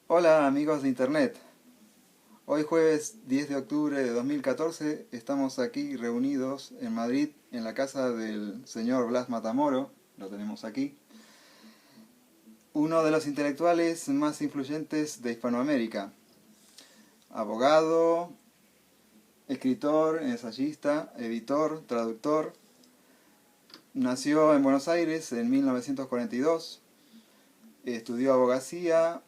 Hola amigos de internet, hoy jueves 10 de octubre de 2014 estamos aquí reunidos en Madrid en la casa del señor Blas Matamoro, lo tenemos aquí, uno de los intelectuales más influyentes de Hispanoamérica, abogado, escritor, ensayista, editor, traductor. Nació en Buenos Aires en 1942, estudió abogacía,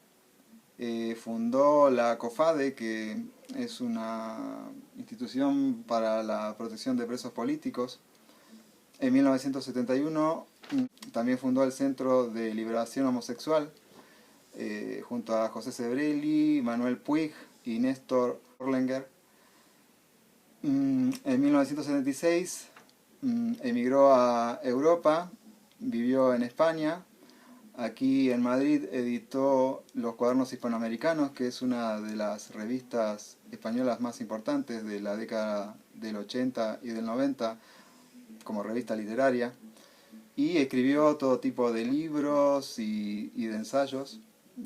fundó la COFADE, que es una institución para la protección de presos políticos. En 1971 también fundó el Centro de Liberación Homosexual, junto a José Sebrelli, Manuel Puig y Néstor Orlenger. En 1976 emigró a Europa, vivió en España. Aquí en Madrid editó Los Cuadernos Hispanoamericanos, que es una de las revistas españolas más importantes de la década del 80 y del 90 como revista literaria. Y escribió todo tipo de libros y de ensayos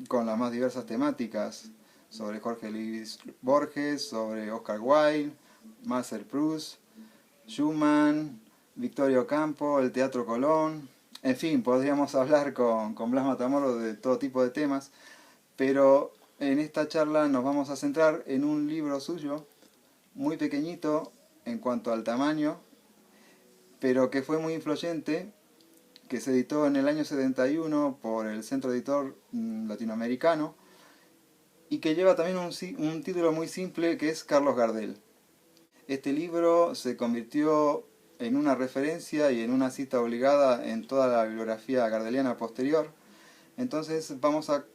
con las más diversas temáticas, sobre Jorge Luis Borges, sobre Oscar Wilde, Marcel Proust, Schumann, Victorio Campo, el Teatro Colón. En fin, podríamos hablar con Blas Matamoro de todo tipo de temas, pero en esta charla nos vamos a centrar en un libro suyo, muy pequeñito en cuanto al tamaño, pero que fue muy influyente, que se editó en el año 71 por el Centro Editor Latinoamericano, y que lleva también un título muy simple, que es Carlos Gardel. Este libro se convirtió en una referencia y en una cita obligada en toda la bibliografía gardeliana posterior. Entonces vamos a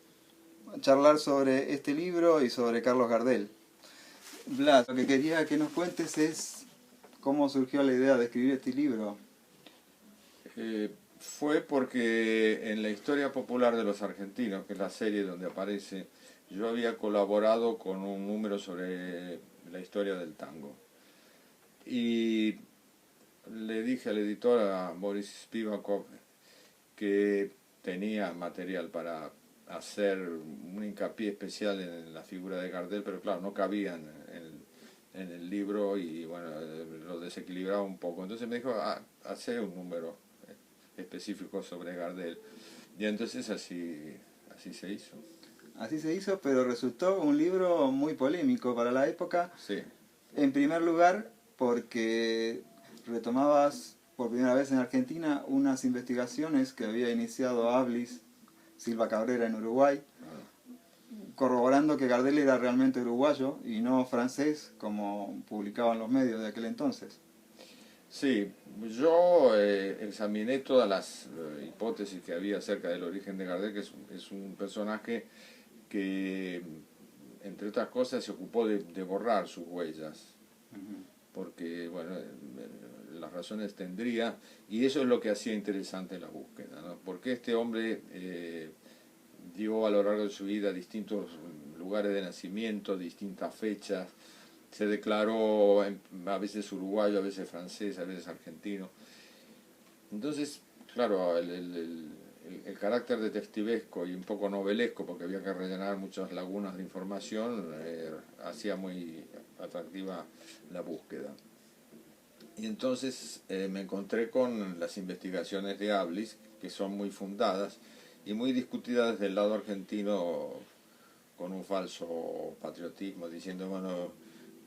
charlar sobre este libro y sobre Carlos Gardel. Blas, lo que quería que nos cuentes es cómo surgió la idea de escribir este libro. Fue porque en la historia popular de los argentinos, que es la serie donde aparece, yo había colaborado con un número sobre la historia del tango. Y le dije al editor, a Boris Spivakov, que tenía material para hacer un hincapié especial en la figura de Gardel, pero claro, no cabía en el libro y bueno, lo desequilibraba un poco. Entonces me dijo, hace un número específico sobre Gardel. Y entonces así se hizo. Así se hizo, pero resultó un libro muy polémico para la época. Sí, En primer lugar, porque retomabas por primera vez en Argentina unas investigaciones que había iniciado Ablis Silva Cabrera en Uruguay, corroborando que Gardel era realmente uruguayo y no francés, como publicaban los medios de aquel entonces. sí, yo examiné todas las hipótesis que había acerca del origen de Gardel, que es un personaje que, entre otras cosas, se ocupó de borrar sus huellas, porque, bueno, las razones tendría, y eso es lo que hacía interesante la búsqueda, ¿no? Porque este hombre dio a lo largo de su vida distintos lugares de nacimiento, distintas fechas, se declaró a veces uruguayo, a veces francés, a veces argentino. Entonces, claro, el carácter detectivesco y un poco novelesco, porque había que rellenar muchas lagunas de información, hacía muy atractiva la búsqueda. Y entonces me encontré con las investigaciones de Ablis, que son muy fundadas y muy discutidas desde el lado argentino con un falso patriotismo, diciendo, bueno,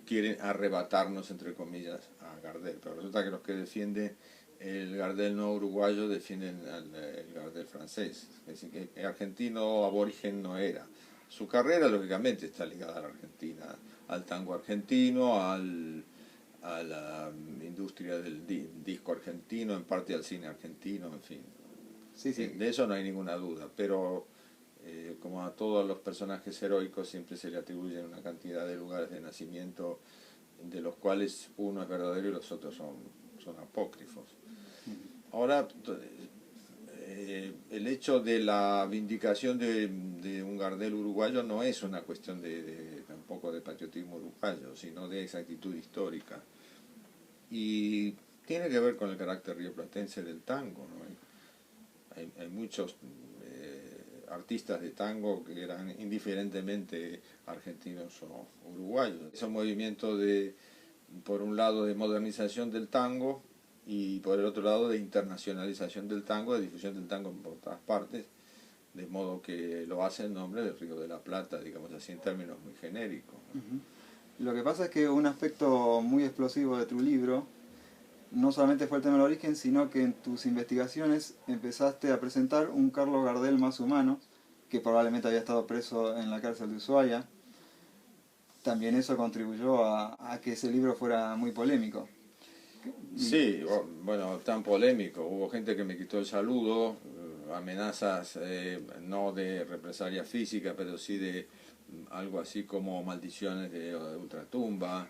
quieren arrebatarnos, entre comillas, a Gardel. Pero resulta que los que defienden el Gardel no uruguayo defienden el Gardel francés. Es decir, que el argentino aborigen no era. Su carrera, lógicamente, está ligada a la Argentina, al tango argentino, a la industria del disco argentino, en parte al cine argentino, en fin. Sí, sí, De eso no hay ninguna duda, pero como a todos los personajes heroicos siempre se le atribuyen una cantidad de lugares de nacimiento de los cuales uno es verdadero y los otros son apócrifos. Ahora, el hecho de la vindicación de un Gardel uruguayo no es una cuestión tampoco de patriotismo uruguayo, sino de exactitud histórica. Y tiene que ver con el carácter rioplatense del tango, ¿no? Hay muchos artistas de tango que eran indiferentemente argentinos o uruguayos. Es un movimiento de, por un lado, de modernización del tango y por el otro lado de internacionalización del tango, de difusión del tango por todas partes, de modo que lo hace en nombre del Río de la Plata, digamos así, en términos muy genéricos. Lo que pasa es que un aspecto muy explosivo de tu libro no solamente fue el tema del origen, sino que en tus investigaciones empezaste a presentar un Carlos Gardel más humano, que probablemente había estado preso en la cárcel de Ushuaia. También eso contribuyó a que ese libro fuera muy polémico. Sí, bueno, tan polémico. Hubo gente que me quitó el saludo, amenazas no de represalia física, pero sí de algo así como maldiciones de ultratumba.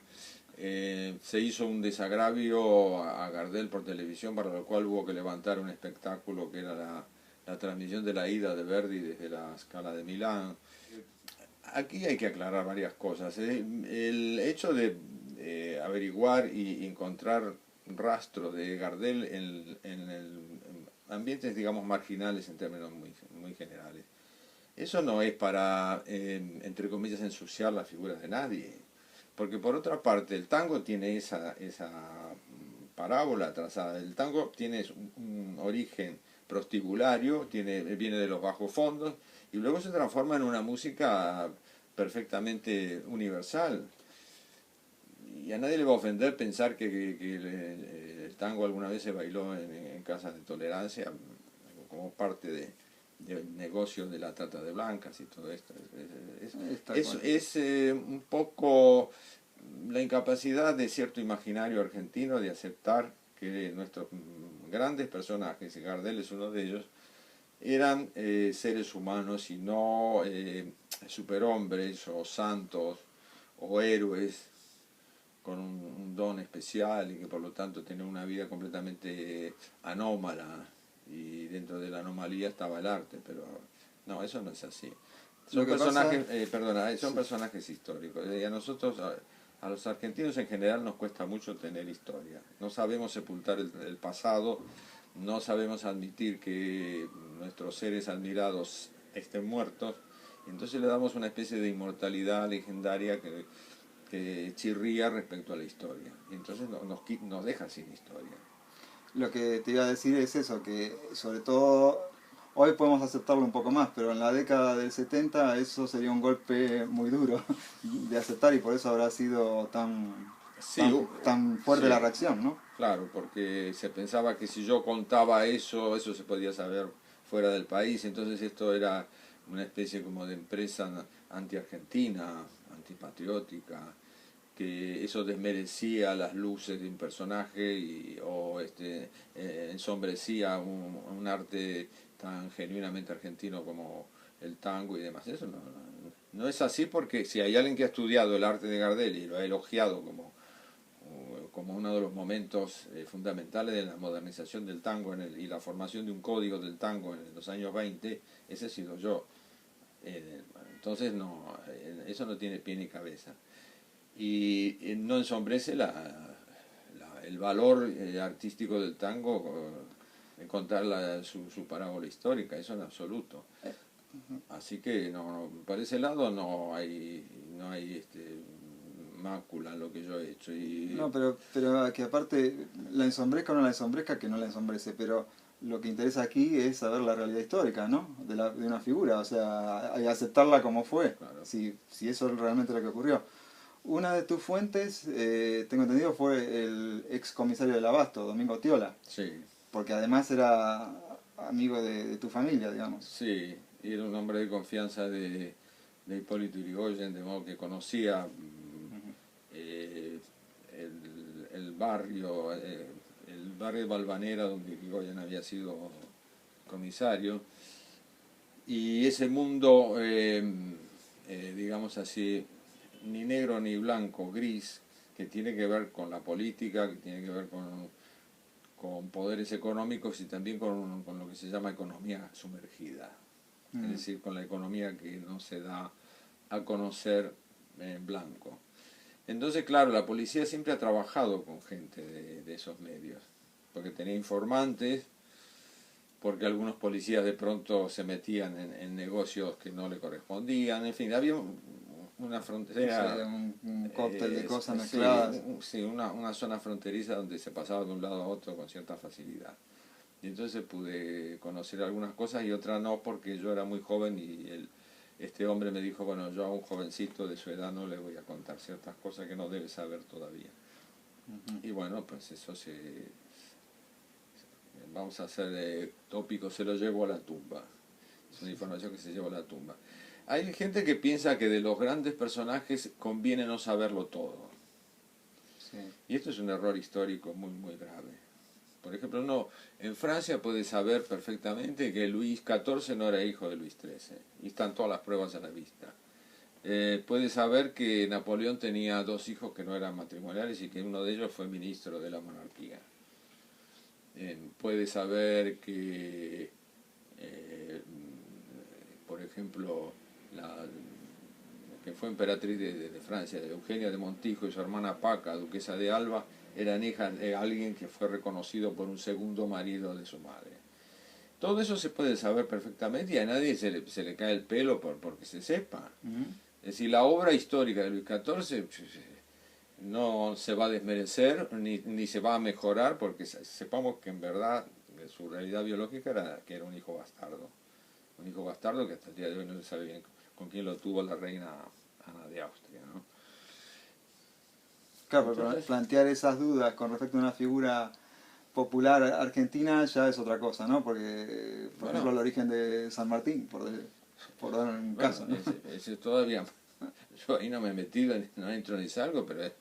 Se hizo un desagravio a Gardel por televisión, para lo cual hubo que levantar un espectáculo que era la transmisión de la ida de Verdi desde la Scala de Milán. Aquí hay que aclarar varias cosas. El hecho de averiguar y encontrar rastro de Gardel en ambientes, digamos, marginales en términos muy generales, eso no es para, entre comillas, ensuciar la figura de nadie. Porque por otra parte, el tango tiene esa parábola trazada. El tango tiene un origen prostibulario, viene de los bajos fondos, y luego se transforma en una música perfectamente universal. Y a nadie le va a ofender pensar que el tango alguna vez se bailó en casas de tolerancia como parte del negocio de la trata de blancas y todo esto. Es un poco la incapacidad de cierto imaginario argentino de aceptar que nuestros grandes personajes, y Gardel es uno de ellos, eran seres humanos y no superhombres o santos o héroes con un don especial y que por lo tanto tenían una vida completamente anómala, y dentro de la anomalía estaba el arte, pero no, eso no es así. Son personajes, son personajes históricos, y a nosotros, a los argentinos en general, nos cuesta mucho tener historia. No sabemos sepultar el pasado, no sabemos admitir que nuestros seres admirados estén muertos, entonces le damos una especie de inmortalidad legendaria que chirría respecto a la historia, y entonces nos deja sin historia. Lo que te iba a decir es eso, que sobre todo hoy podemos aceptarlo un poco más, pero en la década del 70 eso sería un golpe muy duro de aceptar, y por eso habrá sido tan fuerte la reacción, ¿no? Claro, porque se pensaba que si yo contaba eso se podía saber fuera del país, entonces esto era una especie como de empresa anti-argentina, antipatriótica, que eso desmerecía las luces de un personaje o ensombrecía un arte tan genuinamente argentino como el tango y demás. Eso no es así, porque si hay alguien que ha estudiado el arte de Gardel y lo ha elogiado como uno de los momentos fundamentales de la modernización del tango y la formación de un código del tango en los años 20, ese he sido yo. Entonces eso no tiene pie ni cabeza. Y no ensombrece el valor artístico del tango en contar su parábola histórica, eso en absoluto. Así que por ese lado no hay mácula en lo que yo he hecho. No, pero que aparte la ensombrezca o no la ensombrezca, que no la ensombrece, pero lo que interesa aquí es saber la realidad histórica, ¿no? De una figura, o sea, y aceptarla como fue, Claro. si eso es realmente lo que ocurrió. Una de tus fuentes, tengo entendido, fue el ex comisario del Abasto, Domingo Tiola. Sí. Porque además era amigo de tu familia, digamos. Sí, y era un hombre de confianza de Hipólito Yrigoyen, de modo que conocía el barrio de Valvanera, donde Yrigoyen había sido comisario, y ese mundo, digamos así, ni negro ni blanco, gris, que tiene que ver con la política, que tiene que ver con poderes económicos y también con lo que se llama economía sumergida, es decir, con la economía que no se da a conocer en blanco. Entonces, claro, la policía siempre ha trabajado con gente de esos medios, porque tenía informantes porque algunos policías de pronto se metían en negocios que no le correspondían, en fin, había una frontera, Sí, un cóctel de cosas sí, mezcladas. sí, una zona fronteriza donde se pasaba de un lado a otro con cierta facilidad. Y entonces pude conocer algunas cosas y otras no, porque yo era muy joven y este hombre me dijo, bueno, yo a un jovencito de su edad no le voy a contar ciertas cosas que no debe saber todavía. Y bueno, pues eso vamos a hacer tópico, se lo llevo a la tumba. Es una información que se lleva a la tumba. Hay gente que piensa que de los grandes personajes conviene no saberlo todo. Sí. Y esto es un error histórico muy, muy grave. Por ejemplo, uno en Francia puede saber perfectamente que Luis XIV no era hijo de Luis XIII. Y están todas las pruebas a la vista. Puede saber que Napoleón tenía dos hijos que no eran matrimoniales y que uno de ellos fue ministro de la monarquía. Puede saber que, por ejemplo, la que fue emperatriz de Francia, Eugenia de Montijo y su hermana Paca, duquesa de Alba, eran hijas de alguien que fue reconocido por un segundo marido de su madre. Todo eso se puede saber perfectamente y a nadie se le cae el pelo porque se sepa. Es decir, la obra histórica de Luis XIV no se va a desmerecer ni se va a mejorar porque sepamos que en verdad su realidad biológica era que era un hijo bastardo. Un hijo bastardo que hasta el día de hoy no se sabe bien con quién lo tuvo la reina Ana de Austria, ¿no? Claro, pero Entonces, plantear esas dudas con respecto a una figura popular argentina ya es otra cosa, ¿no? Porque, por bueno, ejemplo, el origen de San Martín, por dar un bueno, caso, ¿no? ese todavía, yo ahí no me he metido, no entro ni salgo, pero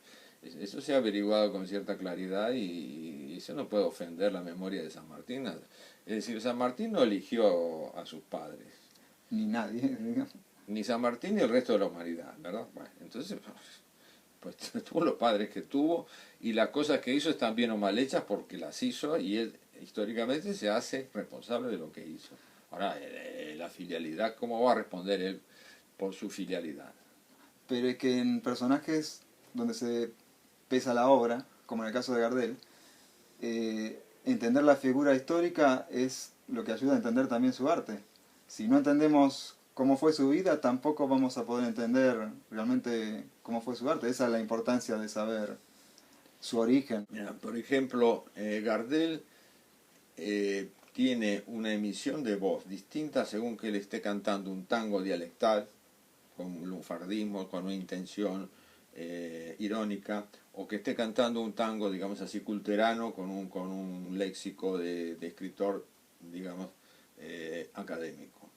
eso se ha averiguado con cierta claridad y eso no puede ofender la memoria de San Martín. Es decir, San Martín no eligió a sus padres, Ni nadie, digamos. ni San Martín ni el resto de la humanidad, ¿verdad? Bueno, entonces, pues tuvo los padres que tuvo y las cosas que hizo están bien o mal hechas porque las hizo y él históricamente se hace responsable de lo que hizo. Ahora, la filialidad, ¿cómo va a responder él por su filialidad? Pero es que en personajes donde se pesa la obra, como en el caso de Gardel, entender la figura histórica es lo que ayuda a entender también su arte. Si no entendemos cómo fue su vida, tampoco vamos a poder entender realmente cómo fue su arte. Esa es la importancia de saber su origen. Mira, por ejemplo, Gardel tiene una emisión de voz distinta según que él esté cantando un tango dialectal, con lunfardismo, con una intención irónica, o que esté cantando un tango, digamos así, culterano, con un léxico de escritor, digamos, académico.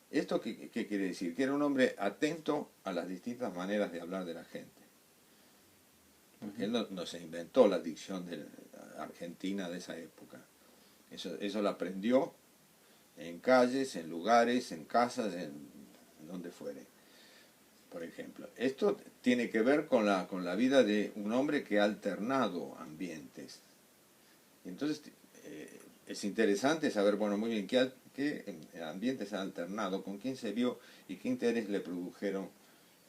¿Esto qué quiere decir? Que era un hombre atento a las distintas maneras de hablar de la gente. Porque él no se inventó la dicción argentina de esa época. Eso lo aprendió en calles, en lugares, en casas, en donde fuere. Por ejemplo, esto tiene que ver con la vida de un hombre que ha alternado ambientes. Entonces, es interesante saber, bueno, muy bien, qué ambientes ha alternado, con quién se vio y qué interés le produjeron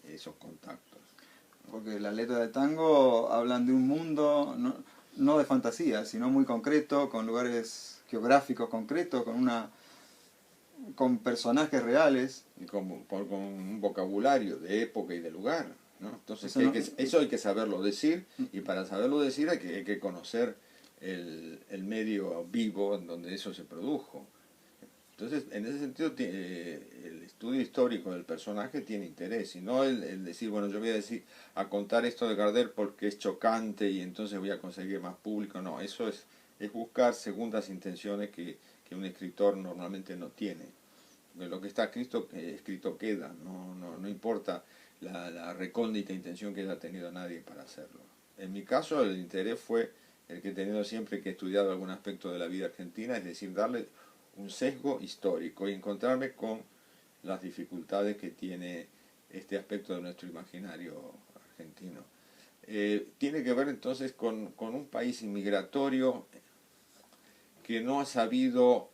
esos contactos. Porque las letras de tango hablan de un mundo, no de fantasía, sino muy concreto, con lugares geográficos concretos, con personajes reales. Y con un vocabulario de época y de lugar, ¿no? Entonces Eso hay que saberlo decir y para saberlo decir hay que conocer el medio vivo en donde eso se produjo. Entonces, en ese sentido, el estudio histórico del personaje tiene interés, y no el decir, bueno, yo voy a contar esto de Gardel porque es chocante y entonces voy a conseguir más público. No, eso es buscar segundas intenciones que un escritor normalmente no tiene. Lo que está escrito queda, no importa la recóndita intención que haya tenido nadie para hacerlo. En mi caso, el interés fue el que he tenido siempre que he estudiado algún aspecto de la vida argentina, es decir, darle un sesgo histórico y encontrarme con las dificultades que tiene este aspecto de nuestro imaginario argentino. Tiene que ver entonces con un país inmigratorio que no ha sabido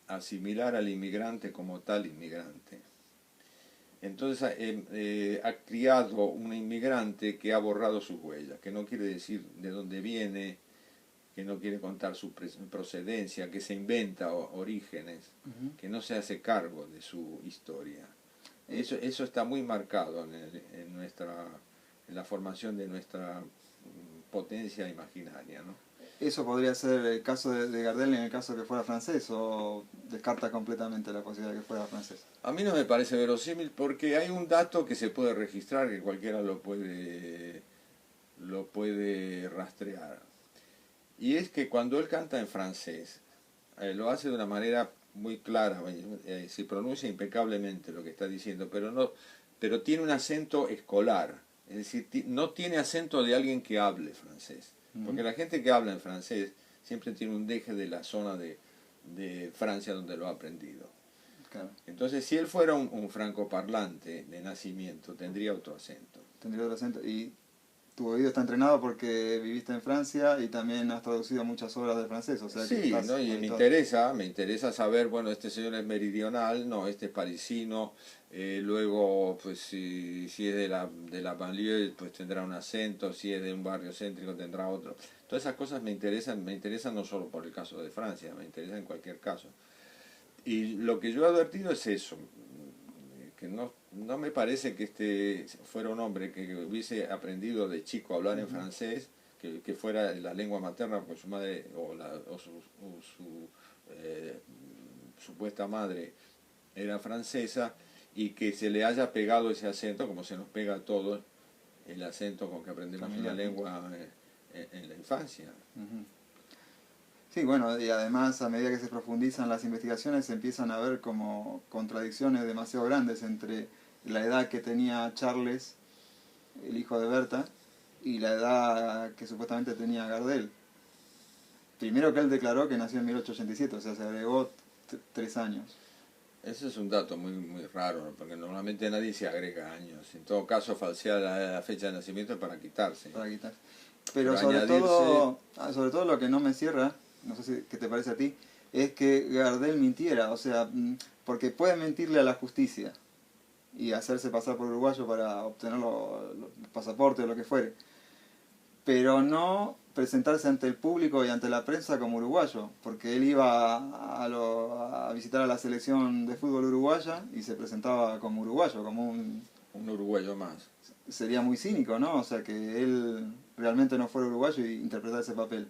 asimilar al inmigrante como tal inmigrante. Entonces ha criado un inmigrante que ha borrado sus huellas, que no quiere decir de dónde viene, que no quiere contar su procedencia, que se inventa orígenes, que no se hace cargo de su historia. Eso está muy marcado en la formación de nuestra potencia imaginaria, ¿no? ¿Eso podría ser el caso de Gardel en el caso que fuera francés o descarta completamente la posibilidad de que fuera francés? A mí no me parece verosímil porque hay un dato que se puede registrar, que cualquiera lo puede rastrear. Y es que cuando él canta en francés, lo hace de una manera muy clara, se pronuncia impecablemente lo que está diciendo, pero tiene un acento escolar, es decir, no tiene acento de alguien que hable francés, porque la gente que habla en francés siempre tiene un deje de la zona de Francia donde lo ha aprendido. Claro. Entonces, si él fuera un francoparlante de nacimiento, tendría otro acento. Tendría otro acento. Y tu oído está entrenado porque viviste en Francia y también has traducido muas obras de francés, o sea que Sí, estás ¿no? Y me interesa saber, bueno, este señor es meridional, no, este es parisino, luego, pues si es de la banlieue, pues tendrá un acento, si es de un barrio céntrico tendrá otro. Todas esas cosas me interesan no solo por el caso de Francia, me interesan en cualquier caso. Y lo que yo he advertido es eso, que no me parece que este fuera un hombre que hubiese aprendido de chico a hablar en francés, que fuera la lengua materna, porque su madre o su supuesta madre era francesa, y que se le haya pegado ese acento, como se nos pega a todos, el acento con que aprendemos una lengua en la infancia. Sí, bueno, y además a medida que se profundizan las investigaciones se empiezan a ver como contradicciones demasiado grandes entre la edad que tenía Charles, el hijo de Berta, y la edad que supuestamente tenía Gardel. Primero que él declaró que nació en 1887, o sea, se agregó 3 años. Ese es un dato muy, muy raro, porque normalmente nadie se agrega años. En todo caso, falsear la fecha de nacimiento para quitarse. Para quitar. Pero añadirse... sobre todo lo que no me cierra, no sé si, qué te parece a ti, es que Gardel mintiera, o sea, porque puede mentirle a la justicia y hacerse pasar por uruguayo para obtener los pasaportes o lo que fuere, pero no presentarse ante el público y ante la prensa como uruguayo, porque él iba a visitar a la selección de fútbol uruguaya y se presentaba como uruguayo, como un uruguayo más. Sería muy cínico, ¿no? O sea, que él realmente no fuera uruguayo y interpretar ese papel.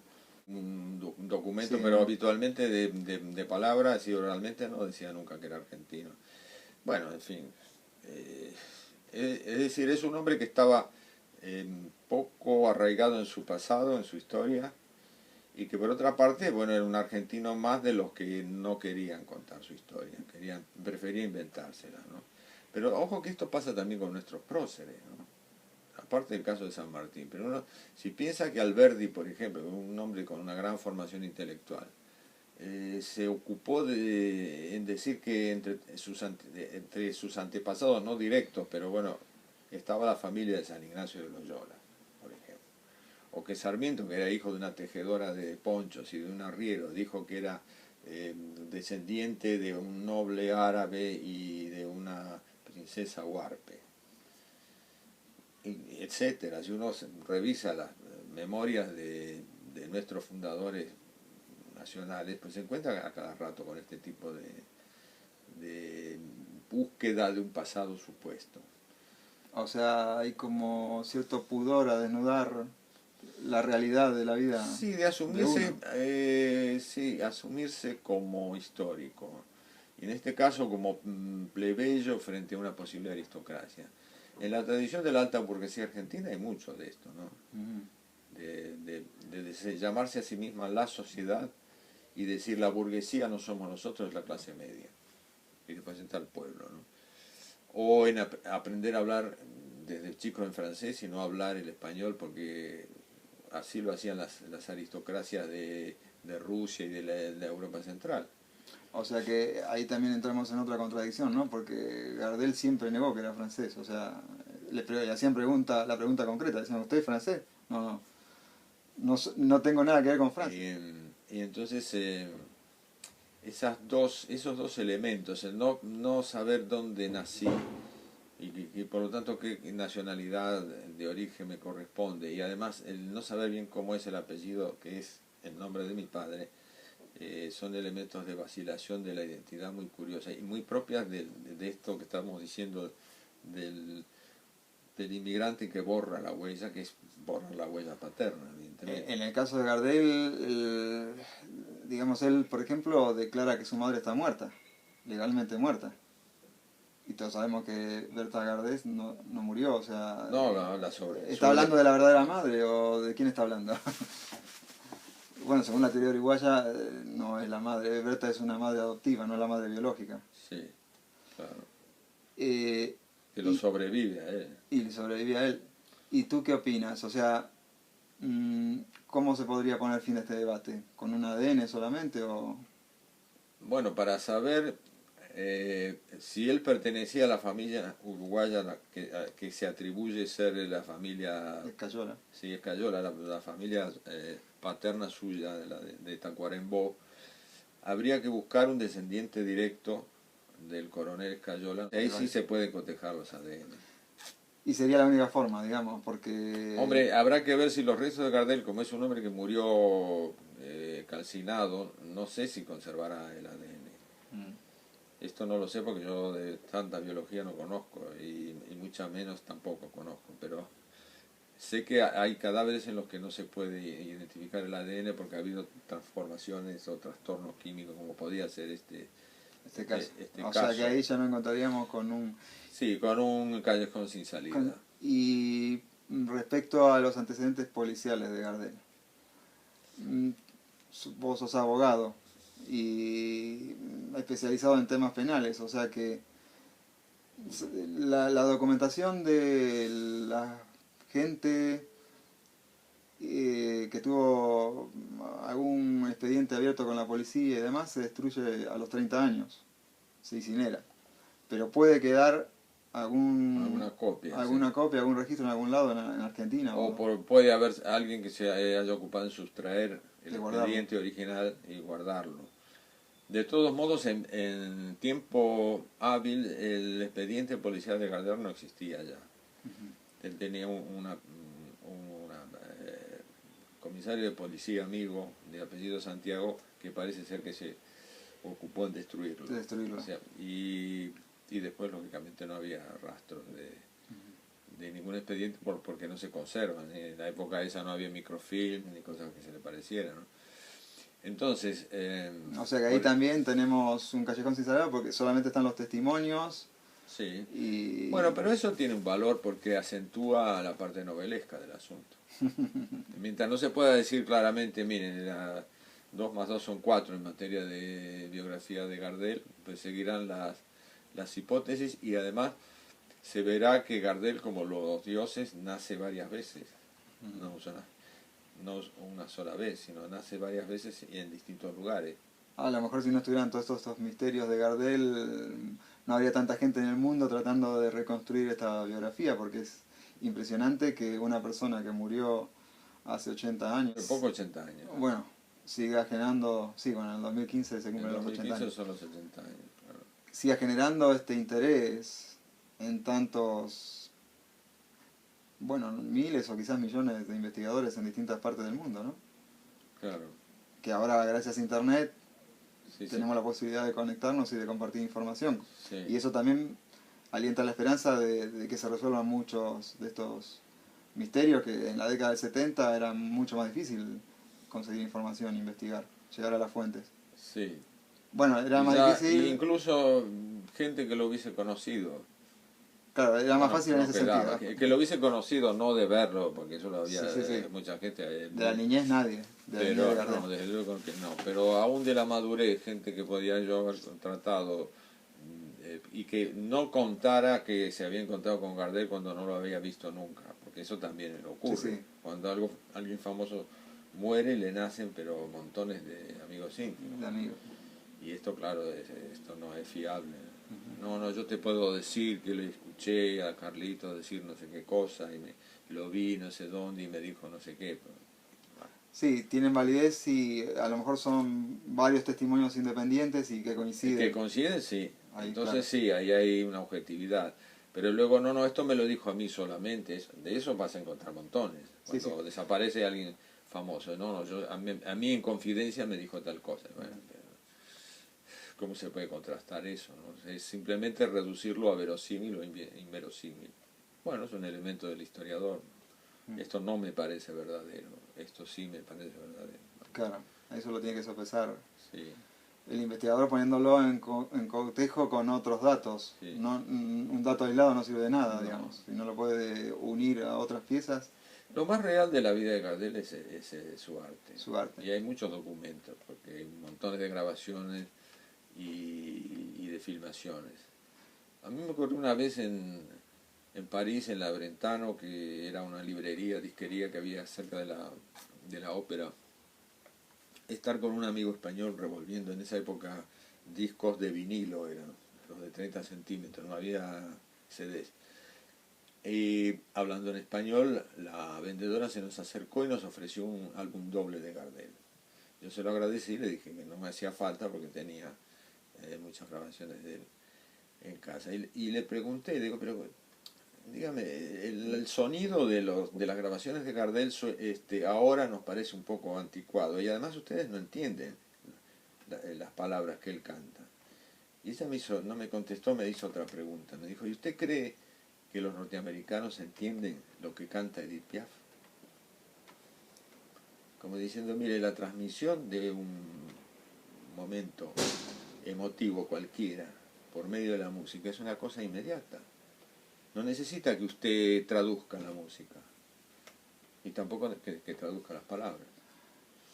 Un documento, Sí. pero habitualmente de palabras, y oralmente no decía nunca que era argentino. Bueno, en fin. Es decir, es un hombre que estaba poco arraigado en su pasado, en su historia, y que por otra parte, bueno, era un argentino más de los que no querían contar su historia, preferían inventársela, ¿no? Pero ojo que esto pasa también con nuestros próceres, ¿no? Aparte del caso de San Martín, pero uno, si piensa que Alberdi, por ejemplo, un hombre con una gran formación intelectual, se ocupó en decir que entre sus antepasados, no directos, pero bueno, estaba la familia de San Ignacio de Loyola, por ejemplo. O que Sarmiento, que era hijo de una tejedora de ponchos y de un arriero, dijo que era descendiente de un noble árabe y de una princesa huarpe, etcétera. Si uno revisa las memorias de nuestros fundadores nacionales, pues se encuentra a cada rato con este tipo de búsqueda de un pasado supuesto. O sea, hay como cierto pudor a desnudar la realidad de la vida. Sí, de asumirse, sí, asumirse como histórico. Y en este caso como plebeyo frente a una posible aristocracia. En la tradición de la alta burguesía argentina hay mucho de esto, ¿no? De llamarse a sí misma la sociedad y decir la burguesía no somos nosotros, es la clase media. Y representa al pueblo, ¿no? O en aprender a hablar desde chico en francés y no hablar el español, porque así lo hacían las aristocracias de Rusia y de la Europa Central. O sea que ahí también entramos en otra contradicción, ¿no? Porque Gardel siempre negó que era francés, o sea, le hacían la pregunta concreta, decían, ¿usted es francés? No tengo nada que ver con Francia. Y entonces esos dos elementos, el no saber dónde nací y por lo tanto qué nacionalidad de origen me corresponde, y además el no saber bien cómo es el apellido que es el nombre de mi padre, son elementos de vacilación de la identidad muy curiosa y muy propias de esto que estamos diciendo del, del inmigrante que borra la huella, que es borrar la huella paterna, evidentemente. En el caso de Gardel, digamos, él, por ejemplo, declara que su madre está muerta, legalmente muerta. Y todos sabemos que Berta Gardés no murió, o sea... No, la sobre... ¿Está hablando de la verdadera madre o de quién está hablando? Bueno, según la teoría uruguaya, no es la madre. Berta es una madre adoptiva, no la madre biológica. Sí, claro. Que lo sobrevive a él. Y le sobrevive a él. ¿Y tú qué opinas? O sea, ¿cómo se podría poner fin a este debate? ¿Con un ADN solamente o...? Bueno, para saber si él pertenecía a la familia uruguaya que se atribuye ser la familia... Escayola. Sí, Escayola, la familia paterna suya de Tacuarembó, habría que buscar un descendiente directo del coronel Escayola. Ahí sí se pueden cotejar los ADN. Y sería la única forma, digamos, porque... Hombre, habrá que ver si los restos de Gardel, como es un hombre que murió calcinado, no sé si conservará el ADN. Esto no lo sé porque yo de tanta biología no conozco y mucha menos tampoco conozco, pero sé que hay cadáveres en los que no se puede identificar el ADN porque ha habido transformaciones o trastornos químicos como podía ser este caso. O caso. sea que ahí ya nos encontraríamos con un... Sí, con un callejón sin salida. Y respecto a los antecedentes policiales de Gardel, vos sos abogado y especializado en temas penales, o sea que la documentación de la gente que tuvo algún expediente abierto con la policía y demás se destruye a los 30 años, se incinera, pero puede quedar alguna copia, algún registro en algún lado en Argentina. Puede haber alguien que se haya ocupado en sustraer el expediente original y guardarlo. De todos modos, en tiempo hábil, el expediente policial de Gardel no existía ya. Él tenía una comisario de policía amigo de apellido Santiago que parece ser que se ocupó en destruirlo. O sea, y después, lógicamente, no había rastros de ningún expediente porque no se conservan. En la época esa no había microfilm ni cosas que se le parecieran, ¿no? Entonces... o sea que ahí también tenemos un callejón sin salida porque solamente están los testimonios. Sí. Y... Bueno, pero eso tiene un valor porque acentúa la parte novelesca del asunto. Mientras no se pueda decir claramente, miren, 2 más 2 son 4 en materia de biografía de Gardel, pues seguirán las hipótesis y además se verá que Gardel, como los dioses, nace varias veces. No una sola vez, sino nace varias veces y en distintos lugares. A lo mejor si no estuvieran todos estos misterios de Gardel, no habría tanta gente en el mundo tratando de reconstruir esta biografía, porque es impresionante que una persona que murió hace 80 años... Poco 80 años. Bueno, siga generando... Sí, bueno, en el 2015 se cumplen los 80 años. Son los 80 años, claro. Siga generando este interés en tantos... Bueno, miles o quizás millones de investigadores en distintas partes del mundo, ¿no? Claro. Que ahora, gracias a Internet, tenemos la posibilidad de conectarnos y de compartir información. Sí. Y eso también alienta la esperanza de que se resuelvan muchos de estos misterios que en la década del 70 era mucho más difícil conseguir información, investigar, llegar a las fuentes. Sí. Bueno, era más difícil... Incluso gente que lo hubiese conocido. Claro, era más fácil en ese sentido. Que lo hubiese conocido, no de verlo, porque eso lo había mucha gente. De la niñez nadie. Pero no, desde luego que no. Pero aún de la madurez, gente que podía yo haber tratado y que no contara que se había encontrado con Gardel cuando no lo había visto nunca, porque eso también ocurre. Sí. Cuando alguien famoso muere, le nacen pero montones de amigos íntimos. De amigos. Y esto, claro, esto no es fiable. No, yo te puedo decir que le escuché a Carlitos decir no sé qué cosa y lo vi no sé dónde y me dijo no sé qué. Pero, bueno. Sí, tienen validez y a lo mejor son varios testimonios independientes y que coinciden. Que coinciden, sí. Ahí, entonces claro. Sí, ahí hay una objetividad. Pero luego, no, esto me lo dijo a mí solamente. De eso vas a encontrar montones. Cuando desaparece alguien famoso. No, a mí en confidencia me dijo tal cosa. Bueno, pero ¿cómo se puede contrastar eso? ¿No? Es simplemente reducirlo a verosímil o inverosímil. Bueno, es un elemento del historiador. Esto no me parece verdadero, esto sí me parece verdadero. Claro, eso lo tiene que sopesar Sí, el investigador poniéndolo en cotejo con otros datos. sí. No, un dato aislado no sirve de nada, No. digamos. Si no lo puede unir a otras piezas, Lo más real de la vida de Gardel es su arte. su arte. Y hay muchos documentos, porque hay montones de grabaciones y de filmaciones. A mí me ocurrió una vez en París, en la Brentano, que era una librería, disquería que había cerca de la ópera, estar con un amigo español revolviendo en esa época discos de vinilo, eran los de 30 centímetros, no había CDs. Y hablando en español, la vendedora se nos acercó y nos ofreció un álbum doble de Gardel. Yo se lo agradecí y le dije que no me hacía falta porque tenía muchas grabaciones de él en casa. Y le pregunté, digo, pero dígame, el sonido de las grabaciones de Gardel ahora nos parece un poco anticuado y además ustedes no entienden las palabras que él canta. Y ella no me contestó, me hizo otra pregunta. Me dijo, ¿y usted cree que los norteamericanos entienden lo que canta Edith Piaf? Como diciendo, mire, la transmisión de un momento emotivo cualquiera por medio de la música es una cosa inmediata. No necesita que usted traduzca la música y tampoco que traduzca las palabras.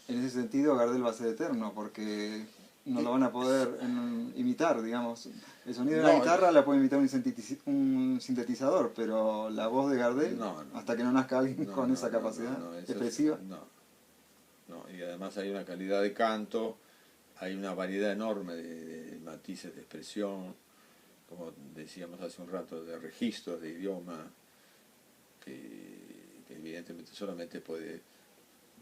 En ese sentido, Gardel va a ser eterno, porque no lo van a poder imitar, digamos. El sonido de la guitarra la puede imitar un sintetizador, pero la voz de Gardel, hasta que no nazca alguien con esa capacidad expresiva. No, y además hay una calidad de canto, hay una variedad enorme de matices de expresión, como decíamos hace un rato, de registros, de idioma, que evidentemente solamente puede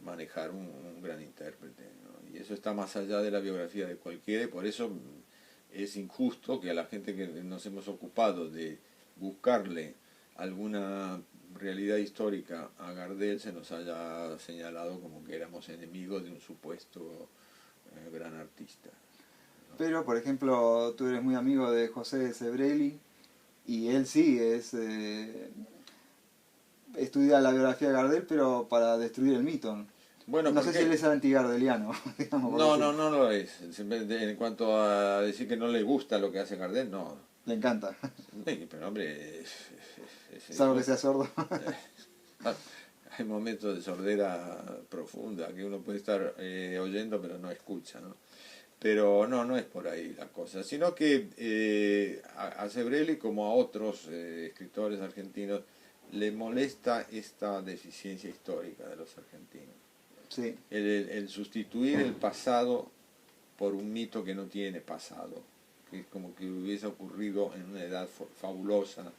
manejar un gran intérprete, ¿no? Y eso está más allá de la biografía de cualquiera, y por eso es injusto que a la gente que nos hemos ocupado de buscarle alguna realidad histórica a Gardel se nos haya señalado como que éramos enemigos de un supuesto gran artista, ¿no? Pero, por ejemplo, tú eres muy amigo de José Sebrelli, y él sí estudia la biografía de Gardel, pero para destruir el mito. Bueno, no sé si él es anti-gardeliano, digamos. No lo es. En cuanto a decir que no le gusta lo que hace Gardel, no. Le encanta. Sí, pero hombre... Salvo que sea sordo. Hay momentos de sordera profunda que uno puede estar oyendo pero no escucha, ¿no? Pero no es por ahí la cosa, sino que a Sebrelli, como a otros escritores argentinos, le molesta esta deficiencia histórica de los argentinos. Sí. El sustituir el pasado por un mito que no tiene pasado, que es como que hubiese ocurrido en una edad fabulosa,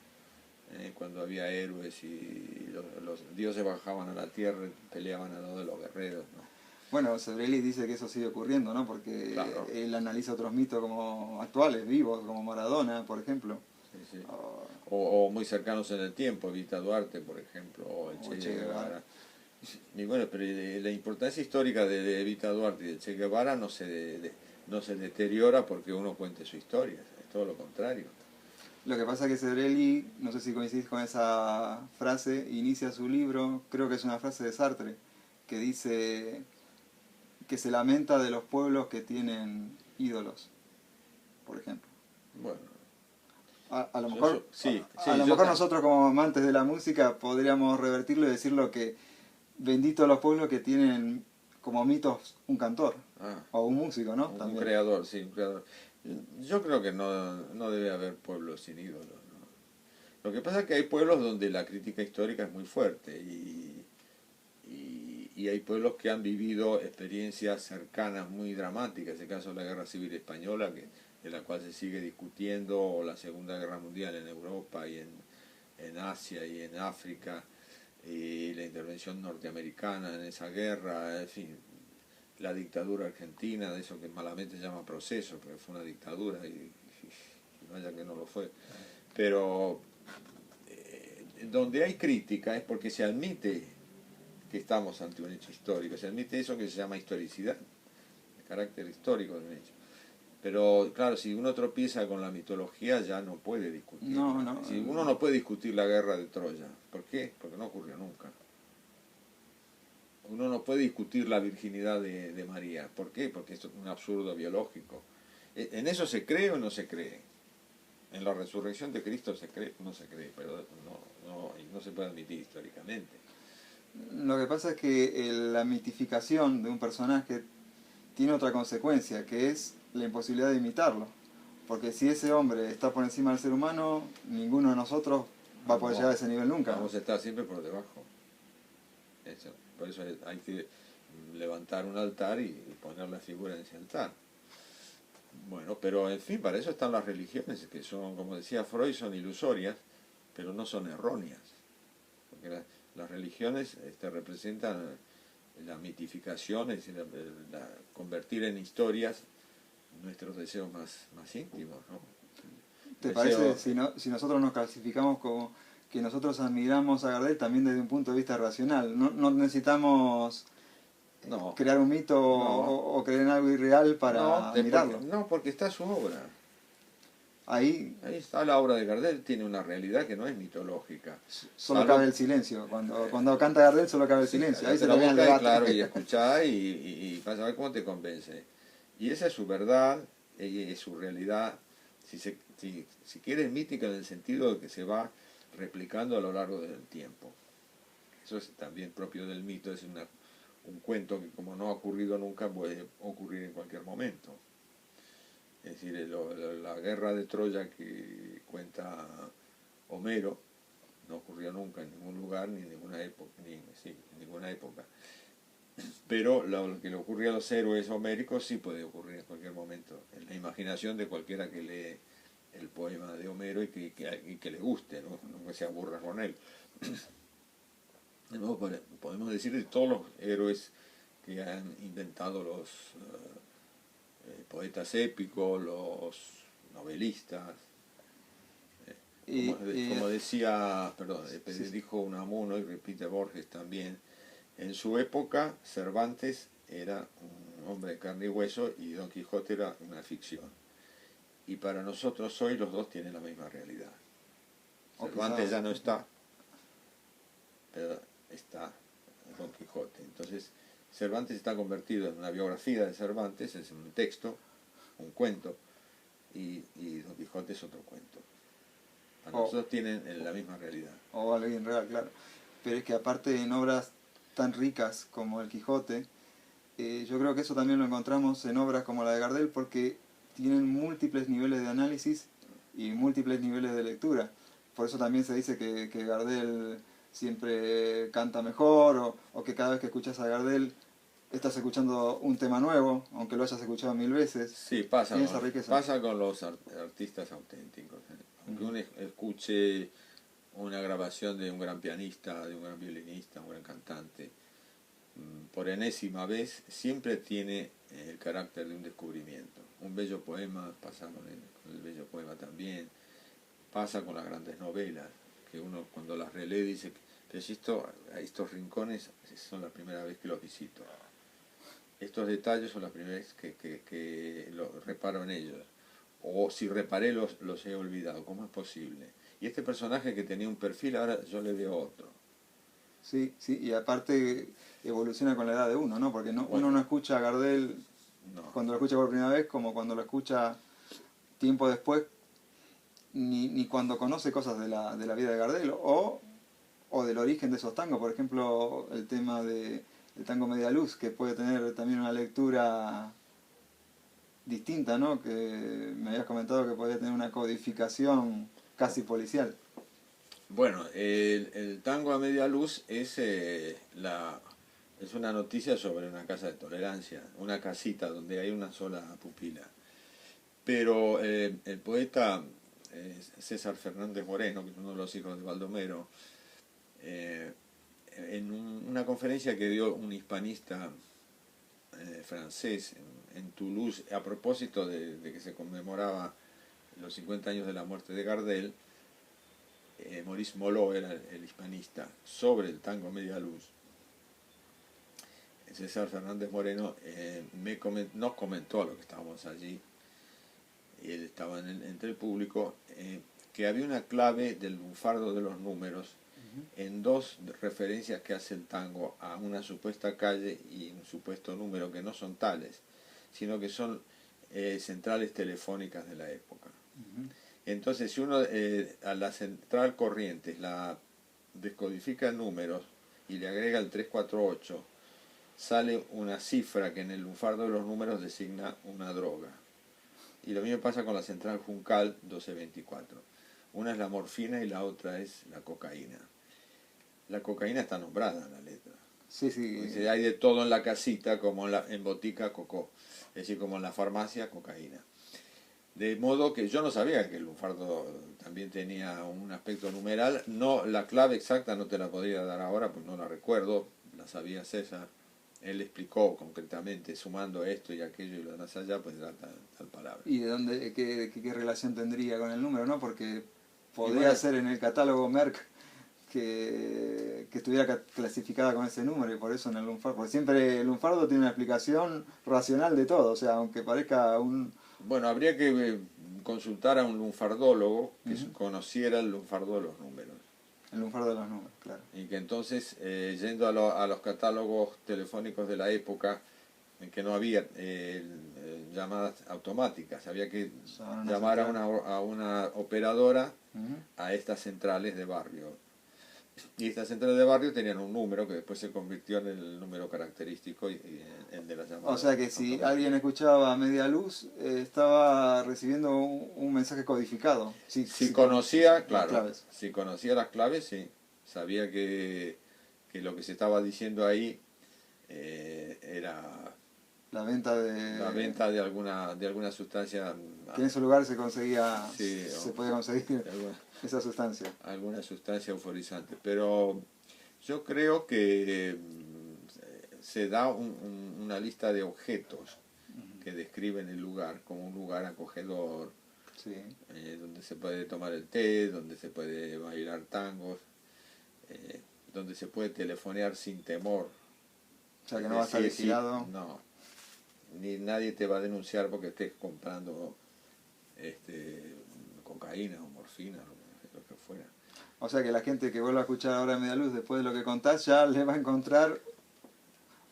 cuando había héroes y los dioses bajaban a la tierra y peleaban al lado de los guerreros, ¿no? Bueno, Sebrelli dice que eso sigue ocurriendo, ¿no? Porque claro, él analiza otros mitos como actuales, vivos, como Maradona, por ejemplo. Sí. O muy cercanos en el tiempo, Evita Duarte, por ejemplo, o el Che Guevara. Y bueno, pero la importancia histórica de Evita Duarte y de Che Guevara no se deteriora porque uno cuente su historia, es todo lo contrario. Lo que pasa es que Sebrelli, no sé si coincidís con esa frase, inicia su libro, creo que es una frase de Sartre, que dice que se lamenta de los pueblos que tienen ídolos, por ejemplo. Bueno, a lo mejor, a lo mejor también. Nosotros como amantes de la música podríamos revertirlo y decirlo que bendito los pueblos que tienen como mitos un cantor, o un músico, ¿no? Un creador, sí, un creador. Yo creo que no debe haber pueblos sin ídolos, ¿no? Lo que pasa es que hay pueblos donde la crítica histórica es muy fuerte y hay pueblos que han vivido experiencias cercanas muy dramáticas, el caso de la Guerra Civil Española, de la cual se sigue discutiendo, o la Segunda Guerra Mundial en Europa y en Asia y en África, y la intervención norteamericana en esa guerra, en fin, la dictadura argentina, de eso que malamente se llama proceso, porque fue una dictadura y vaya que no lo fue. Pero donde hay crítica es porque se admite que estamos ante un hecho histórico. Se admite eso que se llama historicidad, el carácter histórico de un hecho. Pero claro, si uno tropieza con la mitología ya no puede discutirla. No, no. Si uno no puede discutir la guerra de Troya. ¿Por qué? Porque no ocurrió nunca. Uno no puede discutir la virginidad de María. ¿Por qué? Porque es un absurdo biológico. ¿En eso se cree o no se cree? En la resurrección de Cristo se cree, no se cree, pero no se puede admitir históricamente. Lo que pasa es que la mitificación de un personaje tiene otra consecuencia, que es la imposibilidad de imitarlo. Porque si ese hombre está por encima del ser humano, ninguno de nosotros va a poder llegar a ese nivel nunca. Vamos a estar siempre por debajo. Por eso hay que levantar un altar y poner la figura en ese altar. Bueno, pero en fin, para eso están las religiones, que son, como decía Freud, son ilusorias, pero no son erróneas. Porque las religiones representan la mitificación, es decir, convertir en historias nuestros deseos más íntimos, ¿no? ¿Te parece, si nosotros nos clasificamos como que nosotros admiramos a Gardel también desde un punto de vista racional? No necesitamos crear un mito o creer en algo irreal para admirarlo. Porque está su obra. Ahí está la obra de Gardel, tiene una realidad que no es mitológica. Solo cabe el silencio. Cuando canta Gardel solo cabe el silencio. Ahí se termina el debate. Claro, y escuchá y vas a ver cómo te convence. Y esa es su verdad, es su realidad. Si quieres, mítica en el sentido de que se va replicando a lo largo del tiempo. Eso es también propio del mito, es un cuento que como no ha ocurrido nunca puede ocurrir en cualquier momento. Es decir, la guerra de Troya que cuenta Homero no ocurrió nunca en ningún lugar ni en ninguna época, en ninguna época. Pero lo que le ocurre a los héroes homéricos sí puede ocurrir en cualquier momento, en la imaginación de cualquiera que lee el poema de Homero y que le guste, ¿no? No que se aburra con él. De nuevo, podemos decir de todos los héroes que han inventado los poetas épicos, los novelistas. Como decía, dijo Unamuno y repite Borges también, en su época Cervantes era un hombre de carne y hueso y Don Quijote era una ficción. Y para nosotros hoy los dos tienen la misma realidad. Cervantes ya no está, pero está Don Quijote. Entonces, Cervantes está convertido en una biografía de Cervantes, es un texto, un cuento, y Don Quijote es otro cuento. Para nosotros tienen la misma realidad. O alguien real, claro. Pero es que aparte en obras tan ricas como El Quijote, yo creo que eso también lo encontramos en obras como la de Gardel, porque tienen múltiples niveles de análisis y múltiples niveles de lectura. Por eso también se dice que Gardel siempre canta mejor, o que cada vez que escuchas a Gardel estás escuchando un tema nuevo, aunque lo hayas escuchado 1000 veces. Sí, pasa con los artistas auténticos. Aunque uno escuche una grabación de un gran pianista, de un gran violinista, un gran cantante, por enésima vez, siempre tiene el carácter de un descubrimiento. Un bello poema pasa con el bello poema también, pasa con las grandes novelas, que uno cuando las relee dice, pero si estos rincones son la primera vez que los visito. Estos detalles son la primera vez que reparo en ellos. O si reparé los he olvidado. ¿Cómo es posible? Y este personaje que tenía un perfil, ahora yo le veo otro. Sí, y aparte evoluciona con la edad de uno, ¿no? Porque uno no escucha a Gardel cuando lo escucha por primera vez como cuando lo escucha tiempo después, ni cuando conoce cosas de la vida de Gardel o del origen de esos tangos. Por ejemplo, el tema del tango Media Luz, que puede tener también una lectura distinta, ¿no? Que me habías comentado que podía tener una codificación casi policial. Bueno, el tango a media luz es una noticia sobre una casa de tolerancia, una casita donde hay una sola pupila. Pero el poeta César Fernández Moreno, que es uno de los hijos de Baldomero, en una conferencia que dio un hispanista francés en Toulouse, a propósito de que se conmemoraba los 50 años de la muerte de Gardel, Maurice Molot era el hispanista, sobre el tango Media Luz, César Fernández Moreno, nos comentó a los que estábamos allí, y él estaba entre el público, que había una clave del lunfardo de los números en dos referencias que hace el tango a una supuesta calle y un supuesto número que no son tales, sino que son centrales telefónicas de la época. Entonces, si uno a la central Corrientes la descodifica en números y le agrega el 348, sale una cifra que en el lunfardo de los números designa una droga. Y lo mismo pasa con la central Juncal 1224. Una es la morfina y la otra es la cocaína. La cocaína está nombrada en la letra. Sí, sí. Dice, hay de todo en la casita, como en botica cocó. Es decir, como en la farmacia, cocaína. De modo que yo no sabía que el lunfardo también tenía un aspecto numeral. No, la clave exacta no te la podría dar ahora, pues no la recuerdo. La sabía César. Él explicó concretamente, sumando esto y aquello y lo demás allá, pues era tal palabra. ¿Y de dónde, qué relación tendría con el número, no? Porque podría ser en el catálogo Merck que estuviera clasificada con ese número, y por eso en el lunfardo, porque siempre el lunfardo tiene una explicación racional de todo, o sea, aunque parezca un... Bueno, habría que consultar a un lunfardólogo que conociera el lunfardo de los números. El lunfardo de los números, claro. Y que entonces, yendo a los catálogos telefónicos de la época, en que no había llamadas automáticas, había que llamar a una operadora a estas centrales de barrio. Y estas centrales de barrio tenían un número que después se convirtió en el número característico y el de las llamadas. O sea que si alguien escuchaba a media luz, estaba recibiendo un mensaje codificado. Si conocía, claro, claves. Si conocía las claves, sí. Sabía que lo que se estaba diciendo ahí era la venta de alguna sustancia. Que en ese lugar se conseguía, sí, se podía conseguir esa sustancia. Alguna sustancia euforizante. Pero yo creo que se da una lista de objetos que describen el lugar como un lugar acogedor, sí. Donde se puede tomar el té, donde se puede bailar tangos, donde se puede telefonear sin temor. O sea que no va a estar vigilado. No, ni nadie te va a denunciar porque estés comprando cocaína o morfina, lo que fuera. O sea que la gente que vuelva a escuchar ahora Media Luz, después de lo que contás, ya le va a encontrar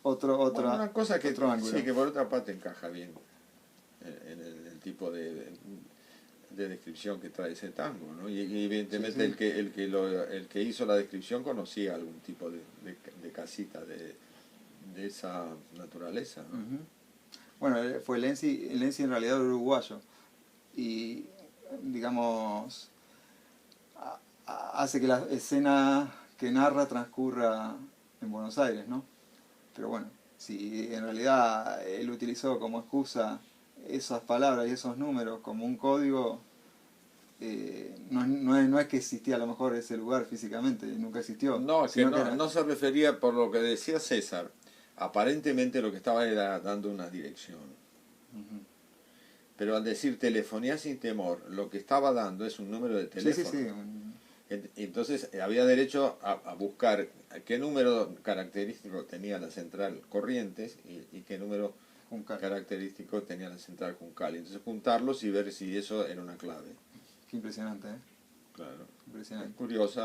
una cosa que, otro ángulo. Sí, que por otra parte encaja bien en el tipo de descripción que trae ese tango, ¿no? Y evidentemente sí. el que hizo la descripción conocía algún tipo de casita de esa naturaleza, ¿no? Bueno, fue Lenzi en realidad era uruguayo y digamos hace que la escena que narra transcurra en Buenos Aires, ¿no? Pero bueno, si en realidad él utilizó como excusa esas palabras y esos números como un código, no es que existía a lo mejor ese lugar físicamente, nunca existió. No, no se refería, por lo que decía César, aparentemente lo que estaba era dando una dirección. Pero al decir telefonía sin temor, lo que estaba dando es un número de teléfono. Sí. Entonces había derecho a buscar qué número característico tenía la central Corrientes y qué número Juncal característico tenía la central Juncal. Entonces juntarlos y ver si eso era una clave. Qué impresionante, ¿eh? Claro. Impresionante. Es curiosa